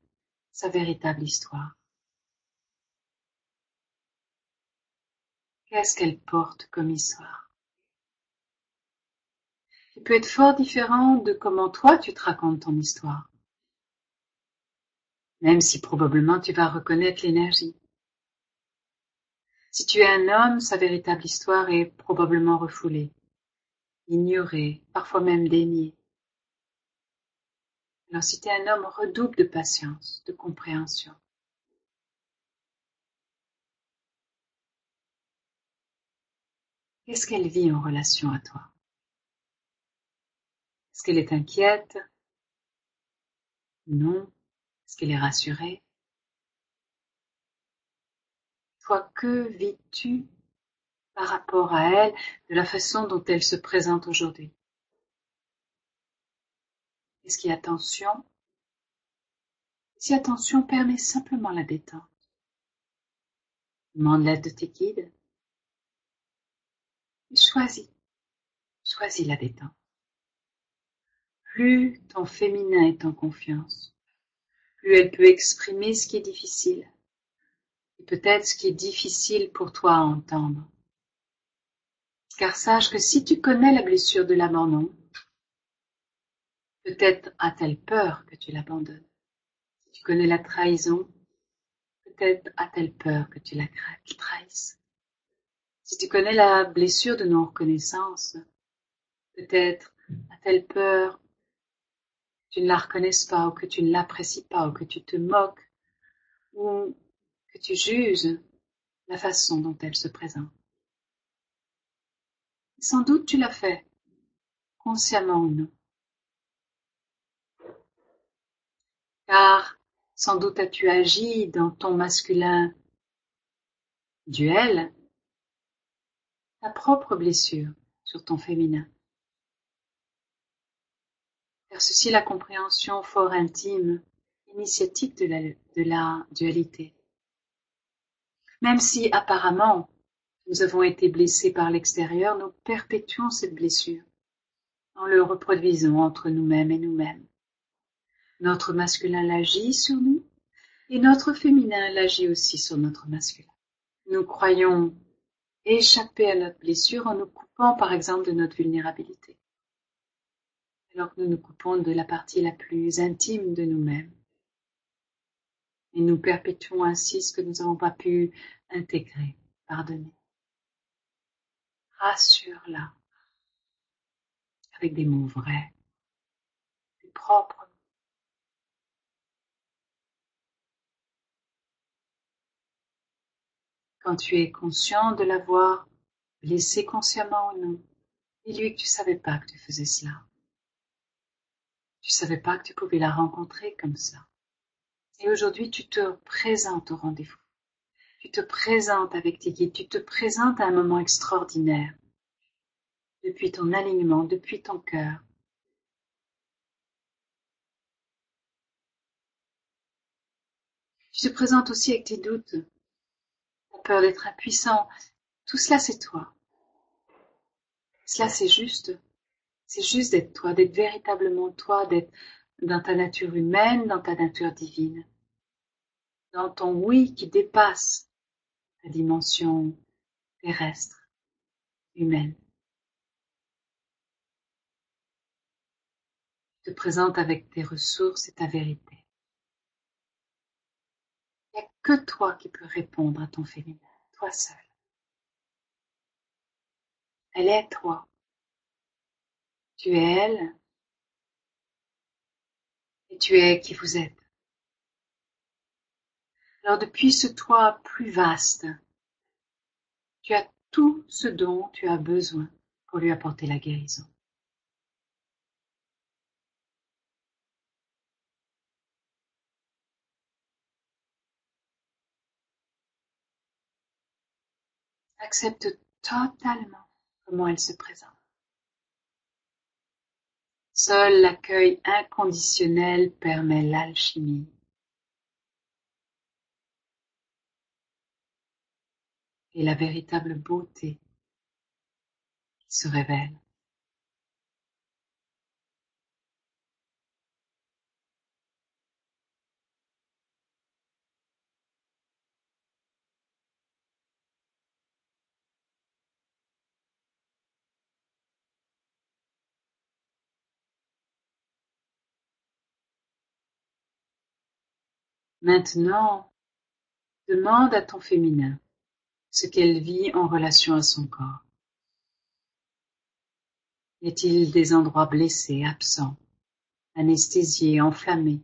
sa véritable histoire. Qu'est-ce qu'elle porte comme histoire? Qui peut être fort différent de comment toi tu te racontes ton histoire. Même si probablement tu vas reconnaître l'énergie. Si tu es un homme, sa véritable histoire est probablement refoulée, ignorée, parfois même déniée. Alors si tu es un homme, redouble de patience, de compréhension. Qu'est-ce qu'elle vit en relation à toi? Est-ce qu'elle est inquiète? Non. Est-ce qu'elle est rassurée? Toi, que vis-tu par rapport à elle, de la façon dont elle se présente aujourd'hui? Est-ce qu'il y a tension? Si attention permet simplement la détente. Demande l'aide de tes guides. Et choisis la détente. Plus ton féminin est en confiance, plus elle peut exprimer ce qui est difficile, et peut-être ce qui est difficile pour toi à entendre. Car sache que si tu connais la blessure de l'abandon, peut-être a-t-elle peur que tu l'abandonnes. Si tu connais la trahison, peut-être a-t-elle peur que tu la trahisses. Si tu connais la blessure de non-reconnaissance, peut-être a-t-elle peur que tu ne la reconnaisses pas, ou que tu ne l'apprécies pas, ou que tu te moques, ou que tu juges la façon dont elle se présente. Sans doute tu l'as fait, consciemment ou non. Car sans doute as-tu agi dans ton masculin duel, ta propre blessure sur ton féminin. Car ceci est la compréhension fort intime, initiatique de la dualité. Même si apparemment nous avons été blessés par l'extérieur, nous perpétuons cette blessure en le reproduisant entre nous-mêmes et nous-mêmes. Notre masculin l'agit sur nous et notre féminin l'agit aussi sur notre masculin. Nous croyons échapper à notre blessure en nous coupant par exemple de notre vulnérabilité, alors que nous nous coupons de la partie la plus intime de nous-mêmes. Et nous perpétuons ainsi ce que nous n'avons pas pu intégrer, pardonner. Rassure-la avec des mots vrais, plus propres. Quand tu es conscient de l'avoir blessé consciemment ou non, dis-lui que tu ne savais pas que tu faisais cela. Tu ne savais pas que tu pouvais la rencontrer comme ça. Et aujourd'hui, tu te présentes au rendez-vous. Tu te présentes avec tes guides. Tu te présentes à un moment extraordinaire. Depuis ton alignement, depuis ton cœur. Tu te présentes aussi avec tes doutes. Ta peur d'être impuissant. Tout cela, c'est toi. Cela, c'est juste. C'est juste d'être toi, d'être véritablement toi, d'être dans ta nature humaine, dans ta nature divine. Dans ton oui qui dépasse ta dimension terrestre, humaine. Tu te présentes avec tes ressources et ta vérité. Il n'y a que toi qui peux répondre à ton féminin, toi seul. Elle est toi. Tu es elle. Et tu es qui vous êtes. Alors depuis ce toi plus vaste, tu as tout ce dont tu as besoin pour lui apporter la guérison. Accepte totalement comment elle se présente. Seul l'accueil inconditionnel permet l'alchimie et la véritable beauté qui se révèle. Maintenant, demande à ton féminin ce qu'elle vit en relation à son corps. Y a-t-il des endroits blessés, absents, anesthésiés, enflammés?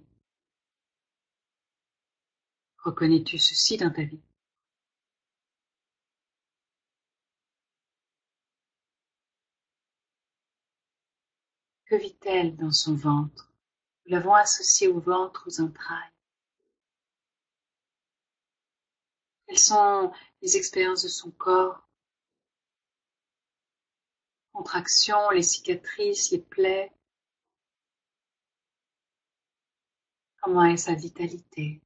Reconnais-tu ceci dans ta vie? Que vit-elle dans son ventre? Nous l'avons associée au ventre, aux entrailles. Quelles sont les expériences de son corps? Contractions, les cicatrices, les plaies. Comment est sa vitalité?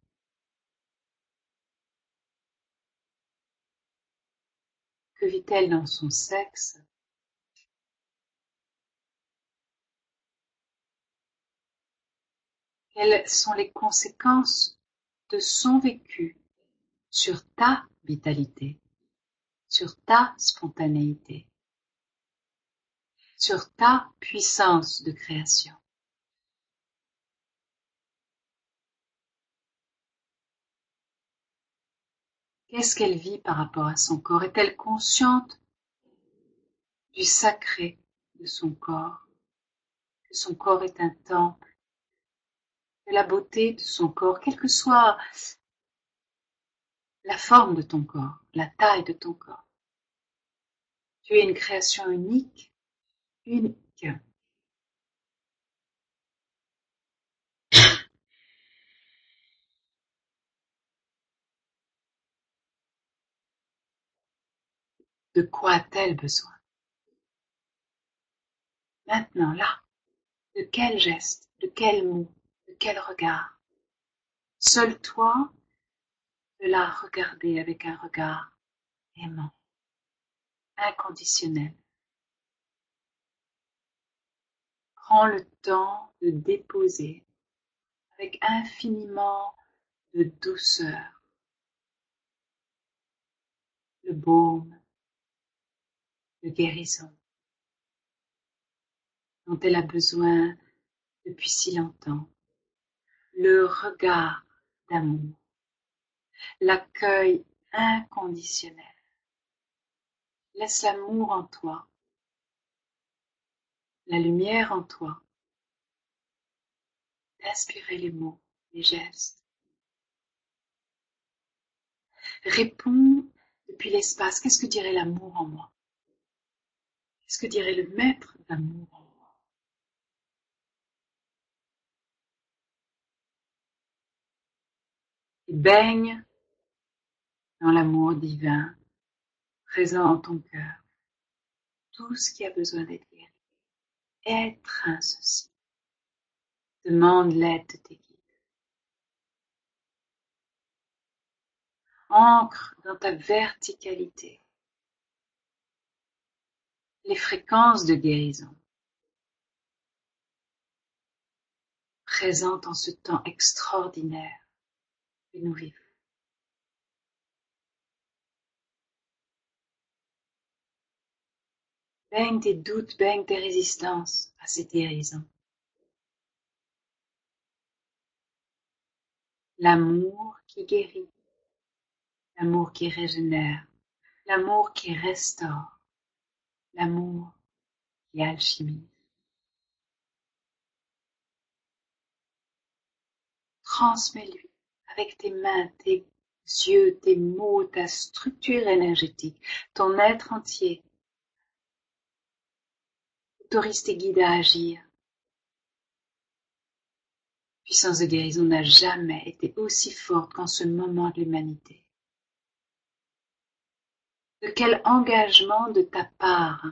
Que vit-elle dans son sexe? Quelles sont les conséquences de son vécu sur ta vitalité, sur ta spontanéité, sur ta puissance de création? Qu'est-ce qu'elle vit par rapport à son corps? Est-elle consciente du sacré de son corps, que son corps est un temple, de la beauté de son corps, quelle que soit la forme de ton corps, la taille de ton corps? Tu es une création unique, unique. De quoi a-t-elle besoin? Maintenant, là, de quel geste, de quel mot, de quel regard? Seul toi peux la regarder avec un regard aimant, inconditionnel. Prends le temps de déposer avec infiniment de douceur le baume de guérison dont elle a besoin depuis si longtemps, le regard d'amour, l'accueil inconditionnel. Laisse l'amour en toi, la lumière en toi, d'inspirer les mots, les gestes. Réponds depuis l'espace, qu'est-ce que dirait l'amour en moi? Qu'est-ce que dirait le maître d'amour en moi? Et baigne dans l'amour divin présent en ton cœur. Tout ce qui a besoin d'être guéri, étreins ceci. Demande l'aide de tes guides. Ancre dans ta verticalité les fréquences de guérison présentes en ce temps extraordinaire que nous vivons. Baigne tes doutes, baigne tes résistances à cette guérison. L'amour qui guérit, l'amour qui régénère, l'amour qui restaure, l'amour qui alchimise. Transmets-lui avec tes mains, tes yeux, tes mots, ta structure énergétique, ton être entier. Autorise tes guides à agir. La puissance de guérison n'a jamais été aussi forte qu'en ce moment de l'humanité. De quel engagement de ta part,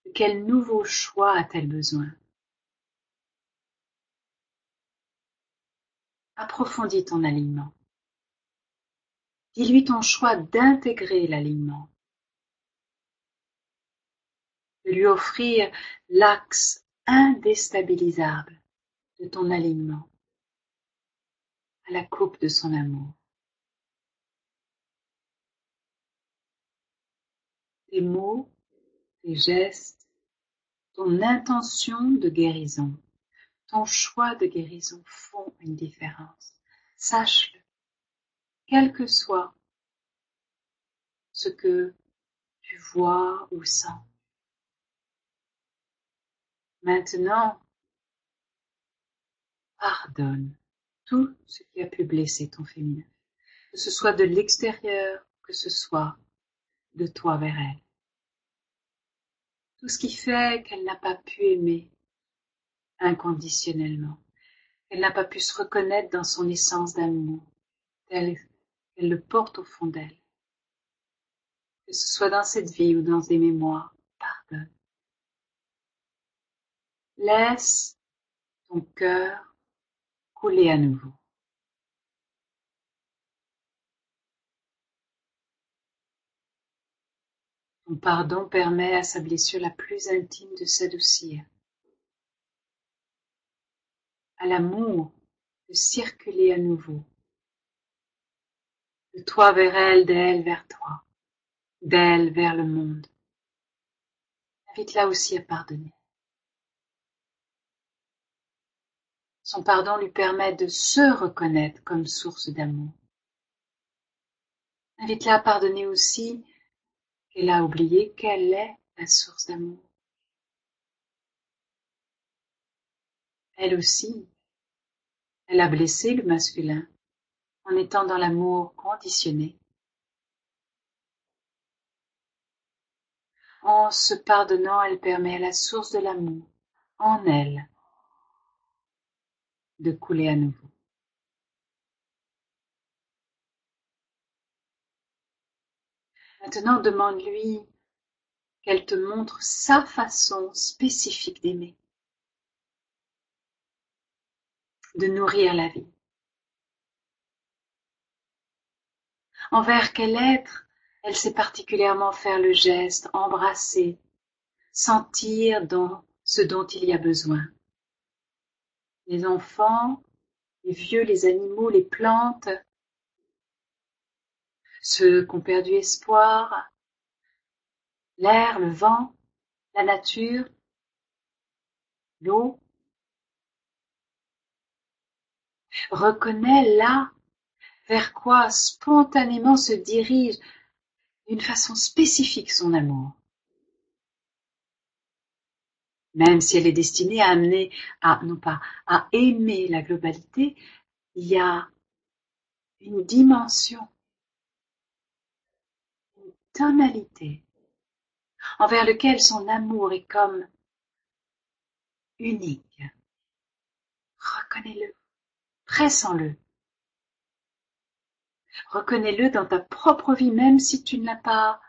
de quel nouveau choix a-t-elle besoin? Approfondis ton alignement. Dis-lui ton choix d'intégrer l'alignement, de lui offrir l'axe indéstabilisable de ton alignement à la coupe de son amour. Tes mots, tes gestes, ton intention de guérison, ton choix de guérison font une différence. Sache-le, quel que soit ce que tu vois ou sens. Maintenant, pardonne tout ce qui a pu blesser ton féminin, que ce soit de l'extérieur, que ce soit de toi vers elle. Tout ce qui fait qu'elle n'a pas pu aimer inconditionnellement, qu'elle n'a pas pu se reconnaître dans son essence d'amour, tel qu'elle le porte au fond d'elle. Que ce soit dans cette vie ou dans des mémoires, pardonne. Laisse ton cœur couler à nouveau. Ton pardon permet à sa blessure la plus intime de s'adoucir, à l'amour de circuler à nouveau, de toi vers elle, d'elle vers toi, d'elle vers le monde. Invite-la aussi à pardonner. Son pardon lui permet de se reconnaître comme source d'amour. Invite-la à pardonner aussi qu'elle a oublié qu'elle est la source d'amour. Elle aussi, elle a blessé le masculin en étant dans l'amour conditionné. En se pardonnant, elle permet à la source de l'amour, en elle, de couler à nouveau. Maintenant, demande-lui qu'elle te montre sa façon spécifique d'aimer, de nourrir la vie. Envers quel être elle sait particulièrement faire le geste, embrasser, sentir dans ce dont il y a besoin. Les enfants, les vieux, les animaux, les plantes, ceux qui ont perdu espoir, l'air, le vent, la nature, l'eau. Reconnais là vers quoi spontanément se dirige d'une façon spécifique son amour. Même si elle est destinée à amener non pas à aimer la globalité, il y a une dimension, une tonalité envers lequel son amour est comme unique. Reconnais-le, pressens-le. Reconnais-le dans ta propre vie, même si tu ne l'as pas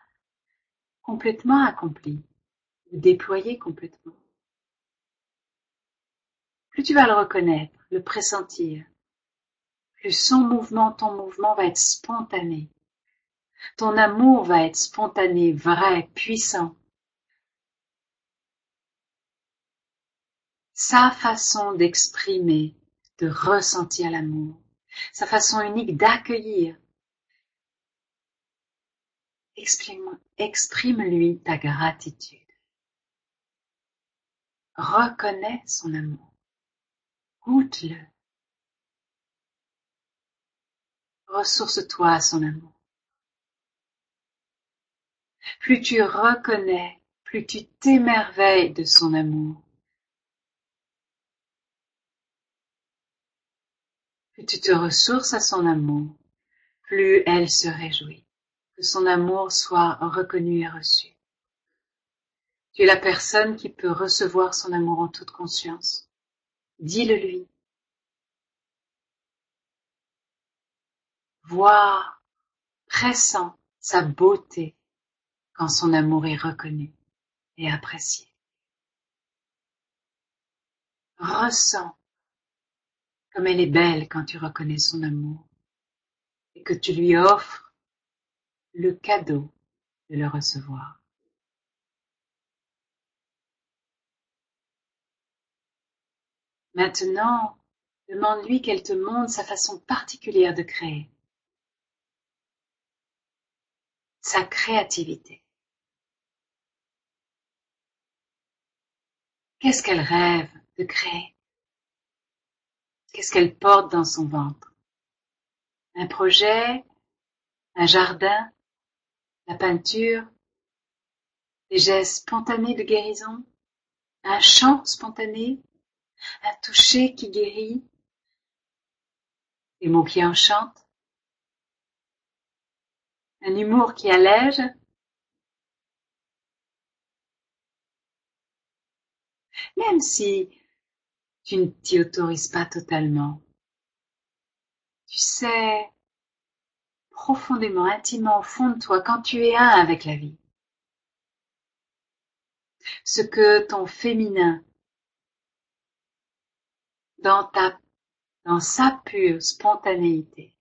complètement accompli ou déployé complètement. Plus tu vas le reconnaître, le pressentir, plus son mouvement, ton mouvement va être spontané. Ton amour va être spontané, vrai, puissant. Sa façon d'exprimer, de ressentir l'amour, sa façon unique d'accueillir. Exprime-lui ta gratitude. Reconnais son amour. Goûte-le. Ressource-toi à son amour. Plus tu reconnais, plus tu t'émerveilles de son amour. Plus tu te ressources à son amour, plus elle se réjouit que son amour soit reconnu et reçu. Tu es la personne qui peut recevoir son amour en toute conscience. Dis-le lui. Vois, pressens sa beauté quand son amour est reconnu et apprécié. Ressens comme elle est belle quand tu reconnais son amour et que tu lui offres le cadeau de le recevoir. Maintenant, demande-lui qu'elle te montre sa façon particulière de créer, sa créativité. Qu'est-ce qu'elle rêve de créer? Qu'est-ce qu'elle porte dans son ventre? Un projet, un jardin, la peinture, des gestes spontanés de guérison, un chant spontané, un toucher qui guérit, des mots qui enchantent, un humour qui allège. Même si tu ne t'y autorises pas totalement, tu sais profondément, intimement au fond de toi, quand tu es un avec la vie, ce que ton féminin, dans ta dans sa pure spontanéité,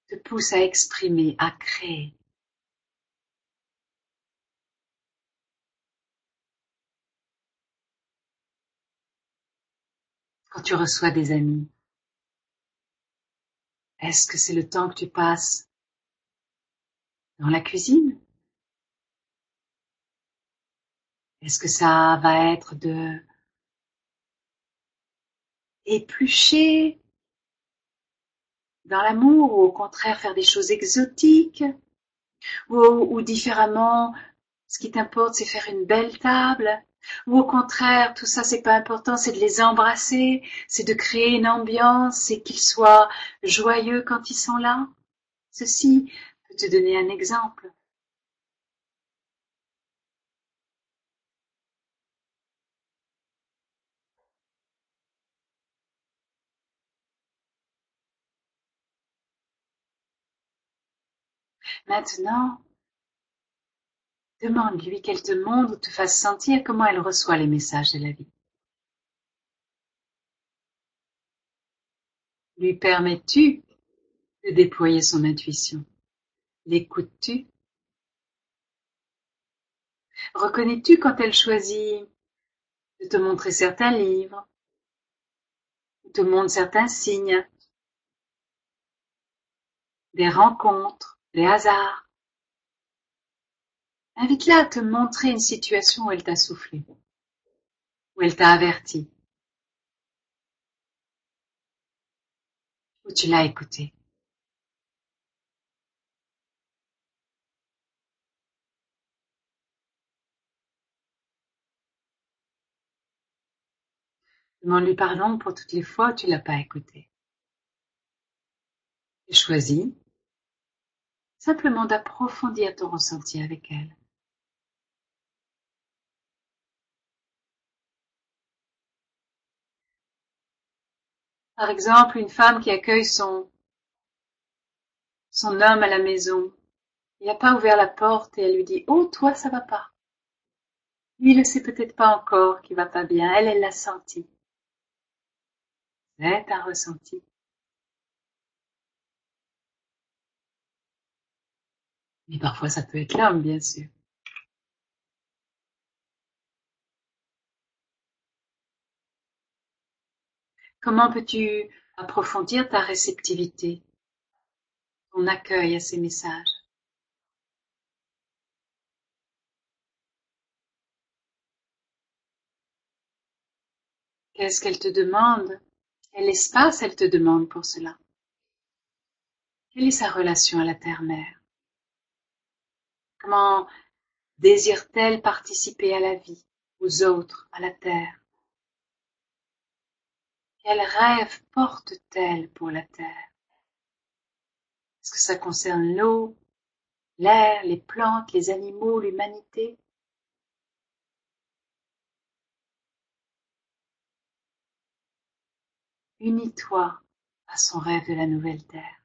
te pousse à exprimer, à créer. Quand tu reçois des amis, est-ce que c'est le temps que tu passes dans la cuisine? Est-ce que ça va être de éplucher dans l'amour ou au contraire faire des choses exotiques ou différemment, ce qui t'importe c'est faire une belle table ou au contraire tout ça c'est pas important, c'est de les embrasser, c'est de créer une ambiance, c'est qu'ils soient joyeux quand ils sont là. Ceci peut te donner un exemple. Maintenant, demande-lui qu'elle te montre ou te fasse sentir comment elle reçoit les messages de la vie. Lui permets-tu de déployer son intuition? L'écoutes-tu? Reconnais-tu quand elle choisit de te montrer certains livres, ou te montre certains signes, des rencontres, des hasards? Invite-la à te montrer une situation où elle t'a soufflé, où elle t'a averti, où tu l'as écouté. Demande-lui pardon pour toutes les fois où tu l'as pas écouté. Et choisis simplement d'approfondir ton ressenti avec elle. Par exemple, une femme qui accueille son homme à la maison. Il n'a pas ouvert la porte et elle lui dit « Oh, toi, ça va pas ». Lui, il ne sait peut-être pas encore qu'il va pas bien. Elle l'a senti. C'est un ressenti. Mais parfois, ça peut être l'homme, bien sûr. Comment peux-tu approfondir ta réceptivité, ton accueil à ces messages? Qu'est-ce qu'elle te demande? Quel espace elle te demande pour cela? Quelle est sa relation à la terre-mère? Comment désire-t-elle participer à la vie, aux autres, à la terre? Quels rêves porte-t-elle pour la terre? Est-ce que ça concerne l'eau, l'air, les plantes, les animaux, l'humanité? Unis-toi à son rêve de la nouvelle terre.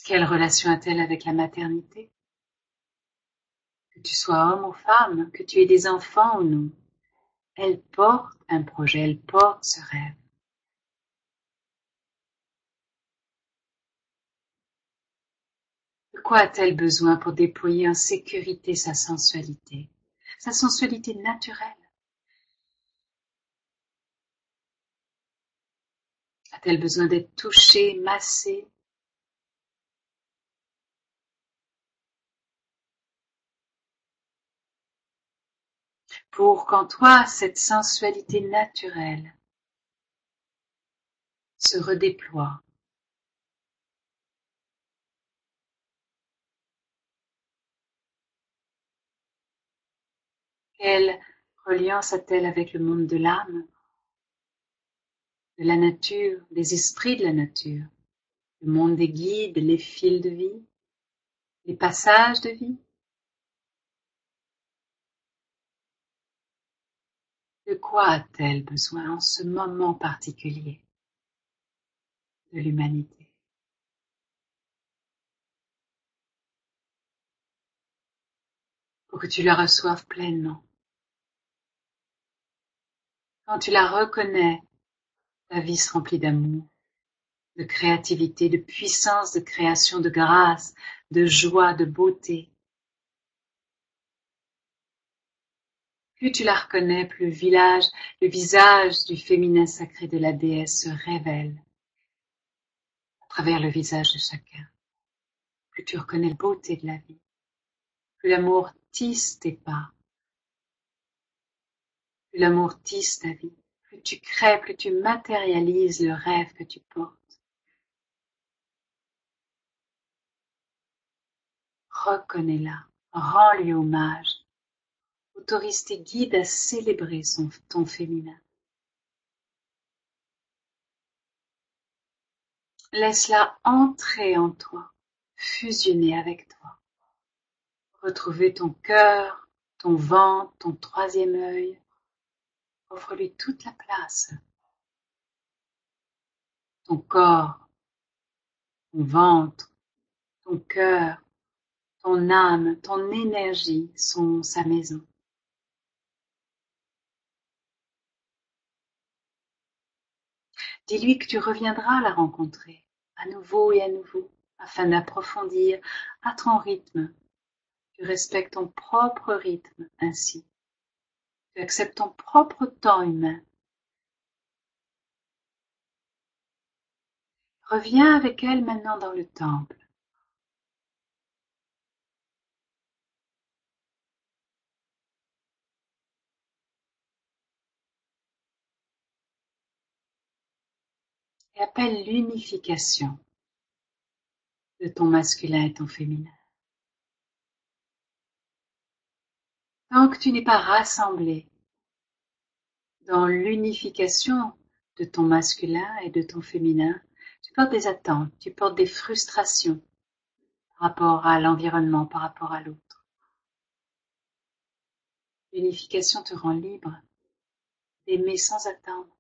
Quelle relation a-t-elle avec la maternité? Que tu sois homme ou femme, que tu aies des enfants ou non, elle porte un projet, elle porte ce rêve. De quoi a-t-elle besoin pour déployer en sécurité sa sensualité naturelle? A-t-elle besoin d'être touchée, massée? Pour qu'en toi, cette sensualité naturelle se redéploie. Quelle reliance a-t-elle avec le monde de l'âme, de la nature, des esprits de la nature, le monde des guides, les fils de vie, les passages de vie? De quoi a-t-elle besoin en ce moment particulier de l'humanité? Pour que tu la reçoives pleinement. Quand tu la reconnais, ta vie se remplit d'amour, de créativité, de puissance, de création, de grâce, de joie, de beauté. Plus tu la reconnais, plus le visage du féminin sacré de la déesse se révèle à travers le visage de chacun. Plus tu reconnais la beauté de la vie, plus l'amour tisse tes pas, plus l'amour tisse ta vie, plus tu crées, plus tu matérialises le rêve que tu portes. Reconnais-la, rends-lui hommage, autorise tes guides à célébrer ton féminin. Laisse-la entrer en toi, fusionner avec toi. Retrouver ton cœur, ton ventre, ton troisième œil. Offre-lui toute la place. Ton corps, ton ventre, ton cœur, ton âme, ton énergie sont sa maison. Dis-lui que tu reviendras la rencontrer, à nouveau et à nouveau, afin d'approfondir à ton rythme. Tu respectes ton propre rythme ainsi. Tu acceptes ton propre temps humain. Reviens avec elle maintenant dans le temple. Et appelle l'unification de ton masculin et ton féminin. Tant que tu n'es pas rassemblé dans l'unification de ton masculin et de ton féminin, tu portes des attentes, tu portes des frustrations par rapport à l'environnement, par rapport à l'autre. L'unification te rend libre d'aimer sans attendre,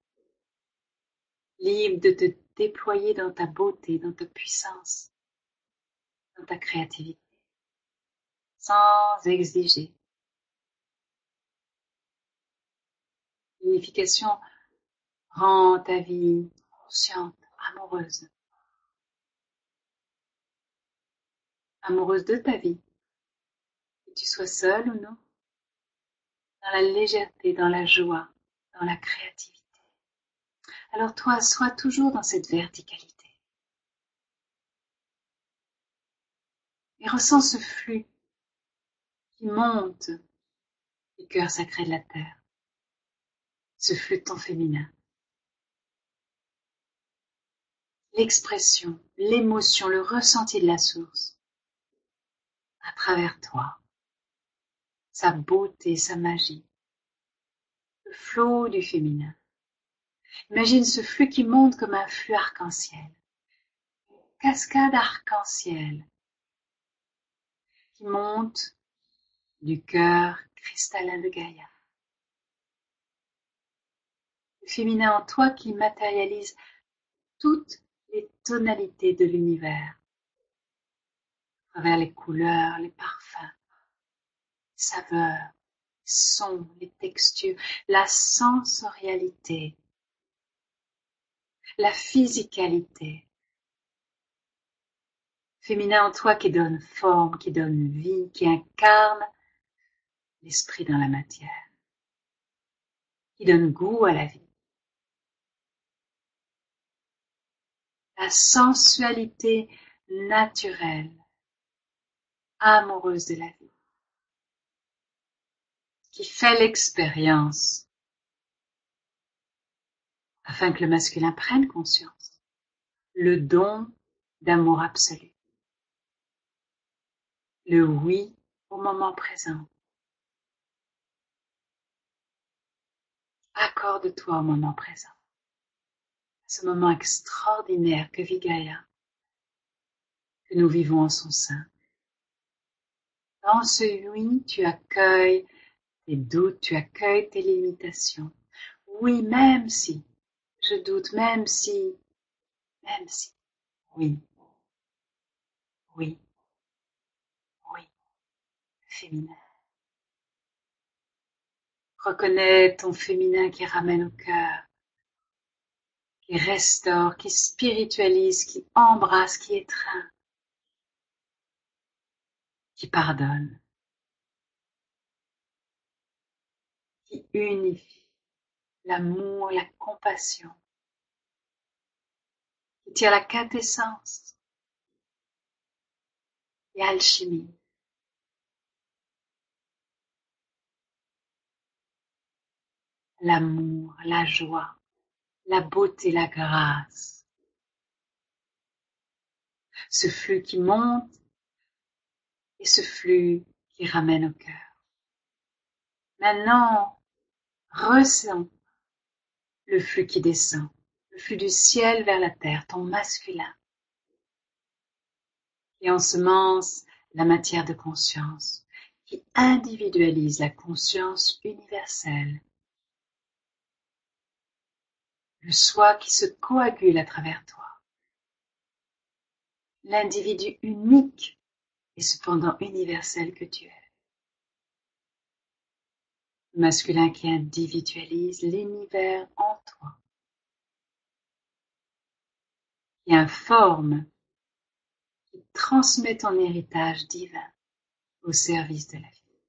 libre de te déployer dans ta beauté, dans ta puissance, dans ta créativité, sans exiger. L'unification rend ta vie consciente, amoureuse. Amoureuse de ta vie, que tu sois seule ou non, dans la légèreté, dans la joie, dans la créativité. Alors toi, sois toujours dans cette verticalité. Et ressens ce flux qui monte du cœur sacré de la terre, ce flux de ton féminin. L'expression, l'émotion, le ressenti de la source, à travers toi, sa beauté, sa magie, le flot du féminin. Imagine ce flux qui monte comme un flux arc-en-ciel, une cascade arc-en-ciel qui monte du cœur cristallin de Gaïa. Le féminin en toi qui matérialise toutes les tonalités de l'univers, à travers les couleurs, les parfums, les saveurs, les sons, les textures, la sensorialité, la physicalité. Féminin en toi qui donne forme, qui donne vie, qui incarne l'esprit dans la matière, qui donne goût à la vie. La sensualité naturelle, amoureuse de la vie, qui fait l'expérience afin que le masculin prenne conscience, le don d'amour absolu, le oui au moment présent. Accorde-toi au moment présent, à ce moment extraordinaire que vit Gaïa, que nous vivons en son sein. Dans ce oui, tu accueilles tes doutes, tu accueilles tes limitations. Oui, même si. Je doute, même si. Oui, oui, oui, féminin. Reconnais ton féminin qui ramène au cœur, qui restaure, qui spiritualise, qui embrasse, qui étreint, qui pardonne, qui unifie, l'amour, la compassion, qui tire la quintessence et alchimie, l'amour, la joie, la beauté, la grâce. Ce flux qui monte et ce flux qui ramène au cœur. Maintenant, ressens le flux qui descend, le flux du ciel vers la terre, ton masculin, qui ensemence la matière de conscience, qui individualise la conscience universelle, le soi qui se coagule à travers toi, l'individu unique et cependant universel que tu es. Le masculin qui individualise l'univers en toi, qui informe, qui transmet ton héritage divin au service de la vie.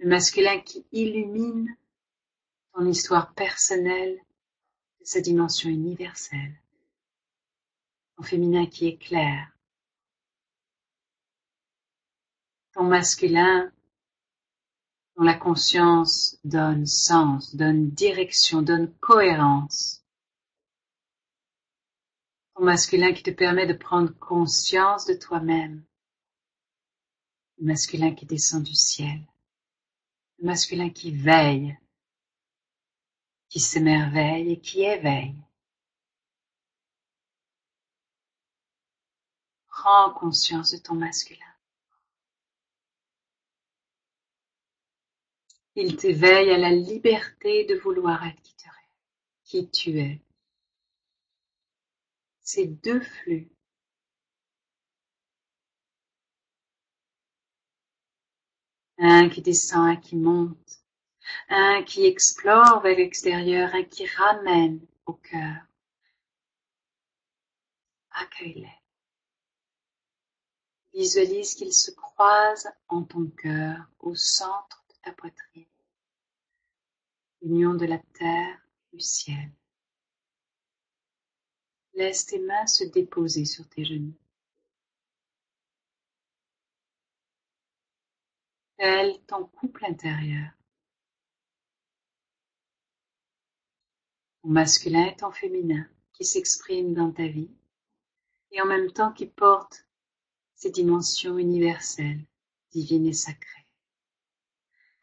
Le masculin qui illumine ton histoire personnelle de sa dimension universelle. Ton féminin qui éclaire. Ton masculin dont la conscience donne sens, donne direction, donne cohérence. Ton masculin qui te permet de prendre conscience de toi-même. Le masculin qui descend du ciel. Le masculin qui veille, qui s'émerveille et qui éveille. Prends conscience de ton masculin. Il t'éveille à la liberté de vouloir être qui tu es. Ces deux flux, un qui descend, un qui monte, un qui explore vers l'extérieur, un qui ramène au cœur. Accueille-les. Visualise qu'ils se croisent en ton cœur, au centre de ta poitrine. Union de la terre et du ciel. Laisse tes mains se déposer sur tes genoux. Tel ton couple intérieur. Ton masculin et ton féminin qui s'expriment dans ta vie et en même temps qui portent ces dimensions universelles, divines et sacrées.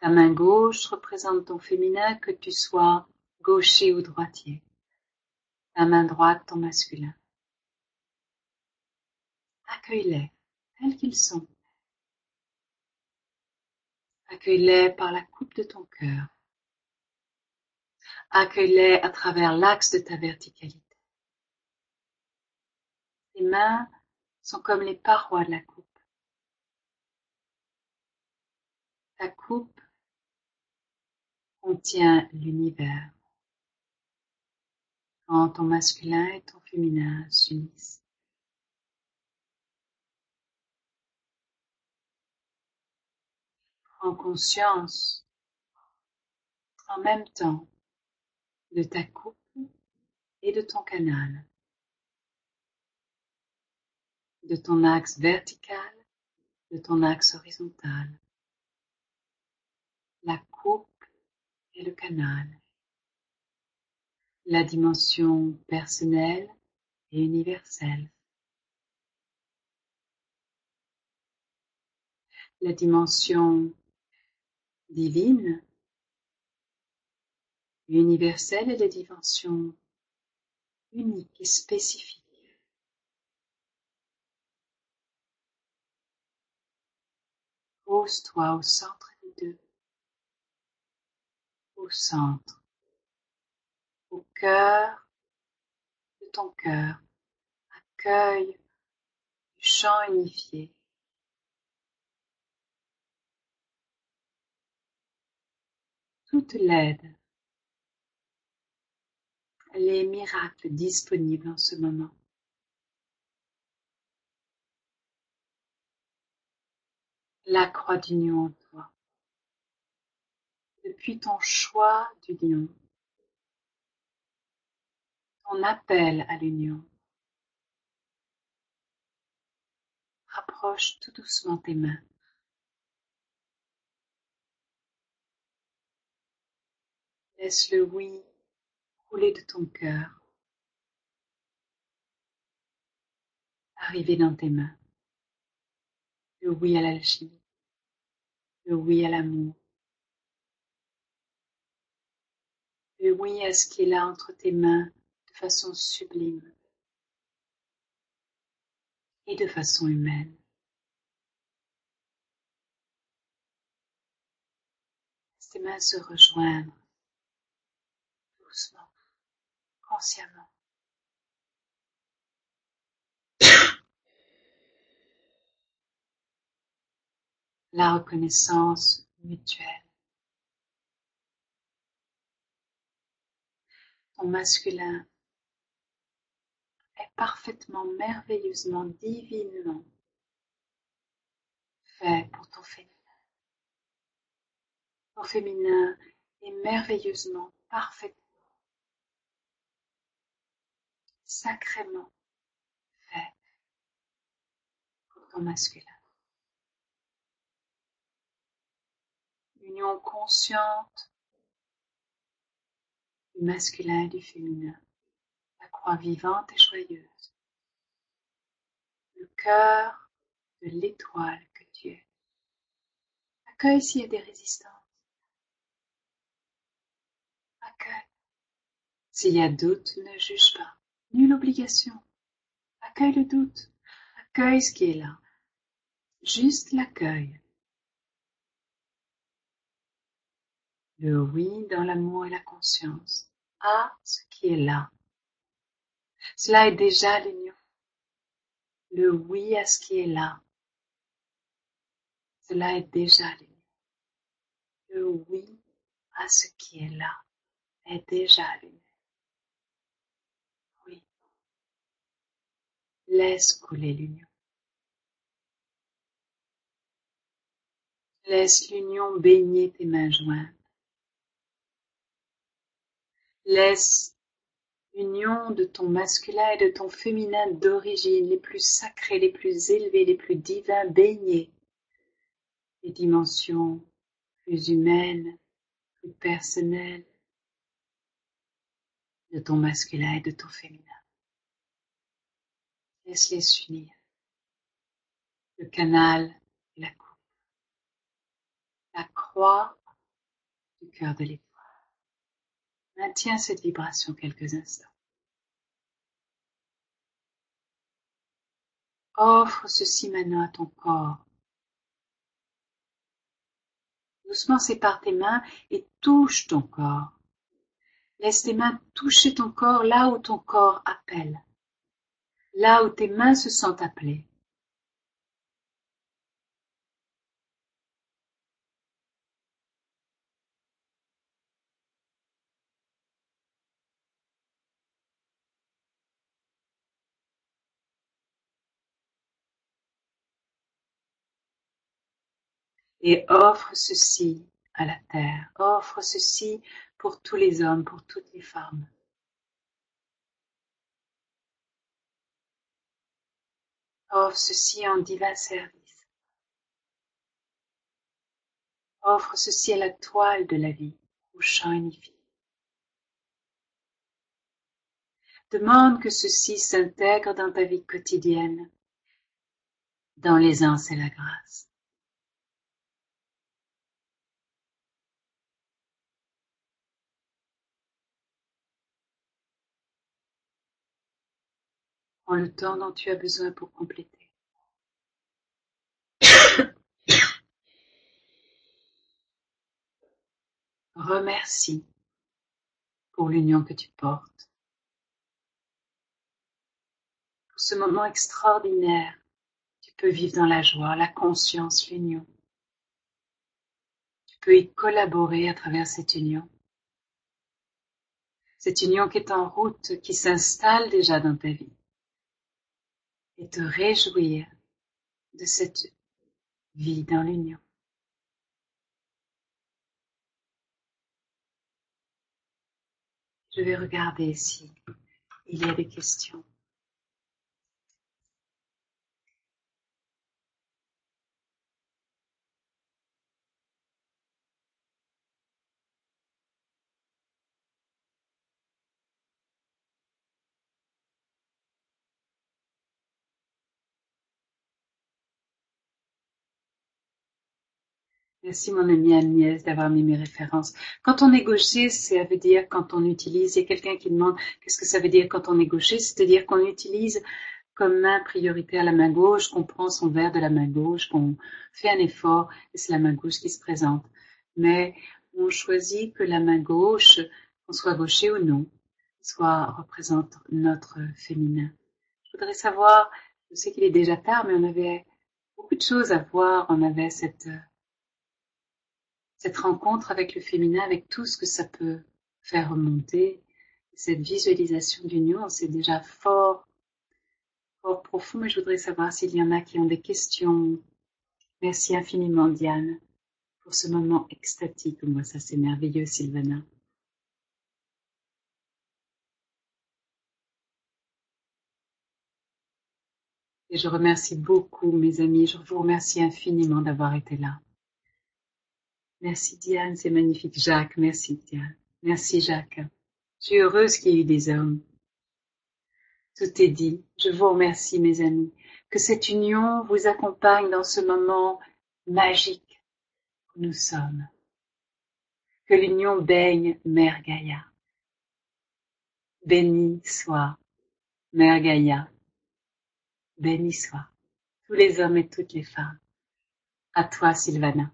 Ta main gauche représente ton féminin, que tu sois gaucher ou droitier. Ta main droite, ton masculin. Accueille-les tels qu'ils sont. Accueille-les par la coupe de ton cœur. Accueille-les à travers l'axe de ta verticalité. Tes mains sont comme les parois de la coupe. Ta coupe contient l'univers. Quand ton masculin et ton féminin s'unissent. Prends conscience en même temps de ta coupe et de ton canal, de ton axe vertical, de ton axe horizontal, la coupe et le canal, la dimension personnelle et universelle, la dimension divine, universelle et les dimensions uniques et spécifiques. Pose-toi au centre des deux, au centre cœur de ton cœur accueille du chant unifié toute l'aide, les miracles disponibles en ce moment. La croix d'union en toi. Depuis ton choix d'union, ton appel à l'union, rapproche tout doucement tes mains. Laisse le oui couler de ton cœur, arriver dans tes mains. Le oui à l'alchimie, le oui à l'amour, le oui à ce qui est là entre tes mains de façon sublime et de façon humaine. Laisse tes mains se rejoindre doucement, consciemment. La reconnaissance mutuelle. Ton masculin est parfaitement, merveilleusement, divinement fait pour ton féminin. Ton féminin est merveilleusement, parfaitement, sacrément fait pour ton masculin. Union consciente du masculin et du féminin. La croix vivante et joyeuse. Le cœur de l'étoile que tu es. Accueille s'il y a des résistances. Accueille. S'il y a doute, ne juge pas. Nulle obligation. Accueille le doute. Accueille ce qui est là. Juste l'accueil. Le oui dans l'amour et la conscience à ce qui est là. Cela est déjà l'union. Le oui à ce qui est là. Cela est déjà l'union. Le oui à ce qui est là est déjà l'union. Oui. Laisse couler l'union. Laisse l'union baigner tes mains jointes. Laisse l'union de ton masculin et de ton féminin d'origine, les plus sacrés, les plus élevés, les plus divins, baigner les dimensions plus humaines, plus personnelles de ton masculin et de ton féminin. Laisse-les s'unir. Le canal et la coupe. La croix du cœur de l'étoile. Maintiens cette vibration quelques instants. Offre ceci maintenant à ton corps. Doucement sépare tes mains et touche ton corps. Laisse tes mains toucher ton corps là où ton corps appelle. Là où tes mains se sentent appelées. Et offre ceci à la terre. Offre ceci pour tous les hommes, pour toutes les femmes. Offre ceci en divin service. Offre ceci à la toile de la vie, au chant unifié. Demande que ceci s'intègre dans ta vie quotidienne, dans l'aisance et la grâce. Prends le temps dont tu as besoin pour compléter. Remercie pour l'union que tu portes, pour ce moment extraordinaire. Tu peux vivre dans la joie, la conscience, l'union. Tu peux y collaborer à travers cette union. Cette union qui est en route, qui s'installe déjà dans ta vie. Et te réjouir de cette vie dans l'union. Je vais regarder si il y a des questions. Merci mon amie Agnès d'avoir mis mes références. Quand on est gaucher, ça veut dire quand on utilise, il y a quelqu'un qui demande qu'est-ce que ça veut dire quand on est gaucher, c'est-à-dire qu'on utilise comme main prioritaire la main gauche, qu'on prend son verre de la main gauche, qu'on fait un effort et c'est la main gauche qui se présente. Mais on choisit que la main gauche, qu'on soit gaucher ou non, représente notre féminin. Je voudrais savoir, je sais qu'il est déjà tard, mais on avait beaucoup de choses à voir, on avait cette rencontre avec le féminin, avec tout ce que ça peut faire remonter, cette visualisation d'union, c'est déjà fort, fort profond, mais je voudrais savoir s'il y en a qui ont des questions. Merci infiniment, Diane, pour ce moment extatique. Moi, ça, c'est merveilleux, Sylvana. Et je remercie beaucoup, mes amis. Je vous remercie infiniment d'avoir été là. Merci, Diane, c'est magnifique. Jacques, merci, Diane. Merci, Jacques. Je suis heureuse qu'il y ait eu des hommes. Tout est dit. Je vous remercie, mes amis. Que cette union vous accompagne dans ce moment magique où nous sommes. Que l'union baigne Mère Gaïa. Béni soit Mère Gaïa. Béni soit tous les hommes et toutes les femmes. À toi, Sylvana.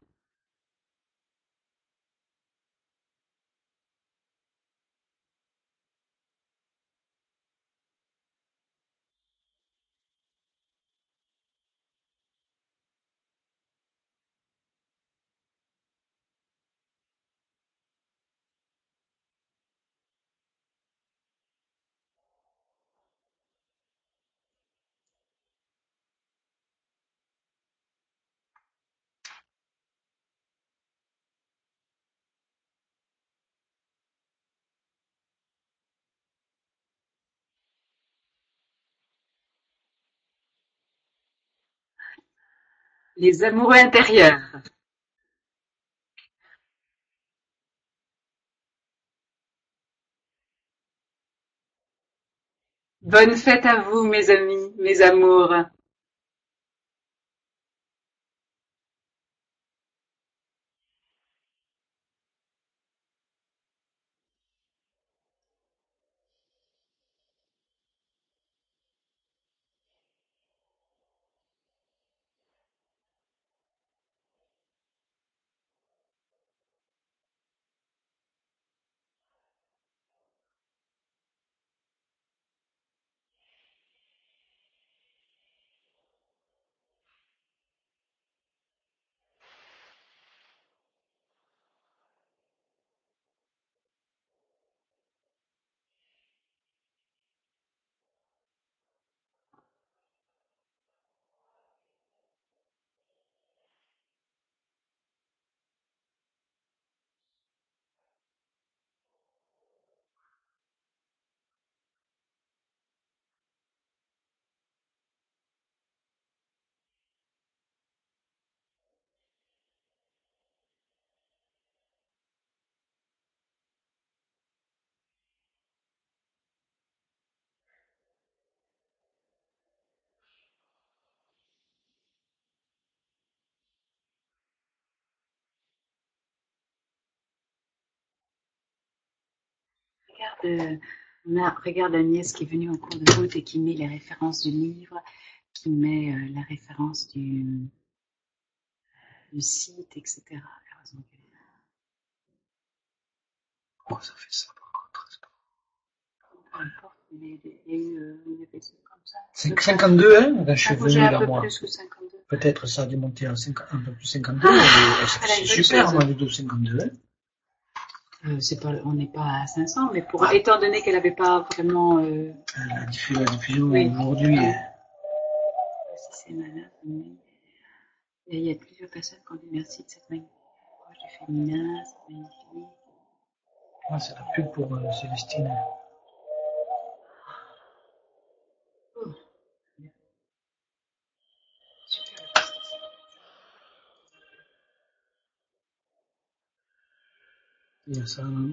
Les amoureux intérieurs. Bonne fête à vous, mes amis, mes amours. Regarde Agnès qui est venue en cours de route et qui met les références du livre, qui met la référence du site, etc. Heureusement qu'elle est là. Oh, ça fait ça par contre. peu importe, il y a eu une épaisseur comme ça. 52, hein, quand je suis Ah, j'ai venu un là, peu moi. plus que 52. Peut-être ça a dû monter à 50, un peu plus 52, Ah, mais voilà c'est une bonne super, chose. moi, les 12,52, hein. C'est pas, on n'est pas à 500, mais étant donné qu'elle n'avait pas vraiment, La diffusion oui, aujourd'hui. si c'est malin, mais il y a plusieurs personnes qui ont dit merci de cette magnifique approche du féminin, c'est magnifique. C'est la pub pour Célestine. Oh, super. Il y a ça, hein.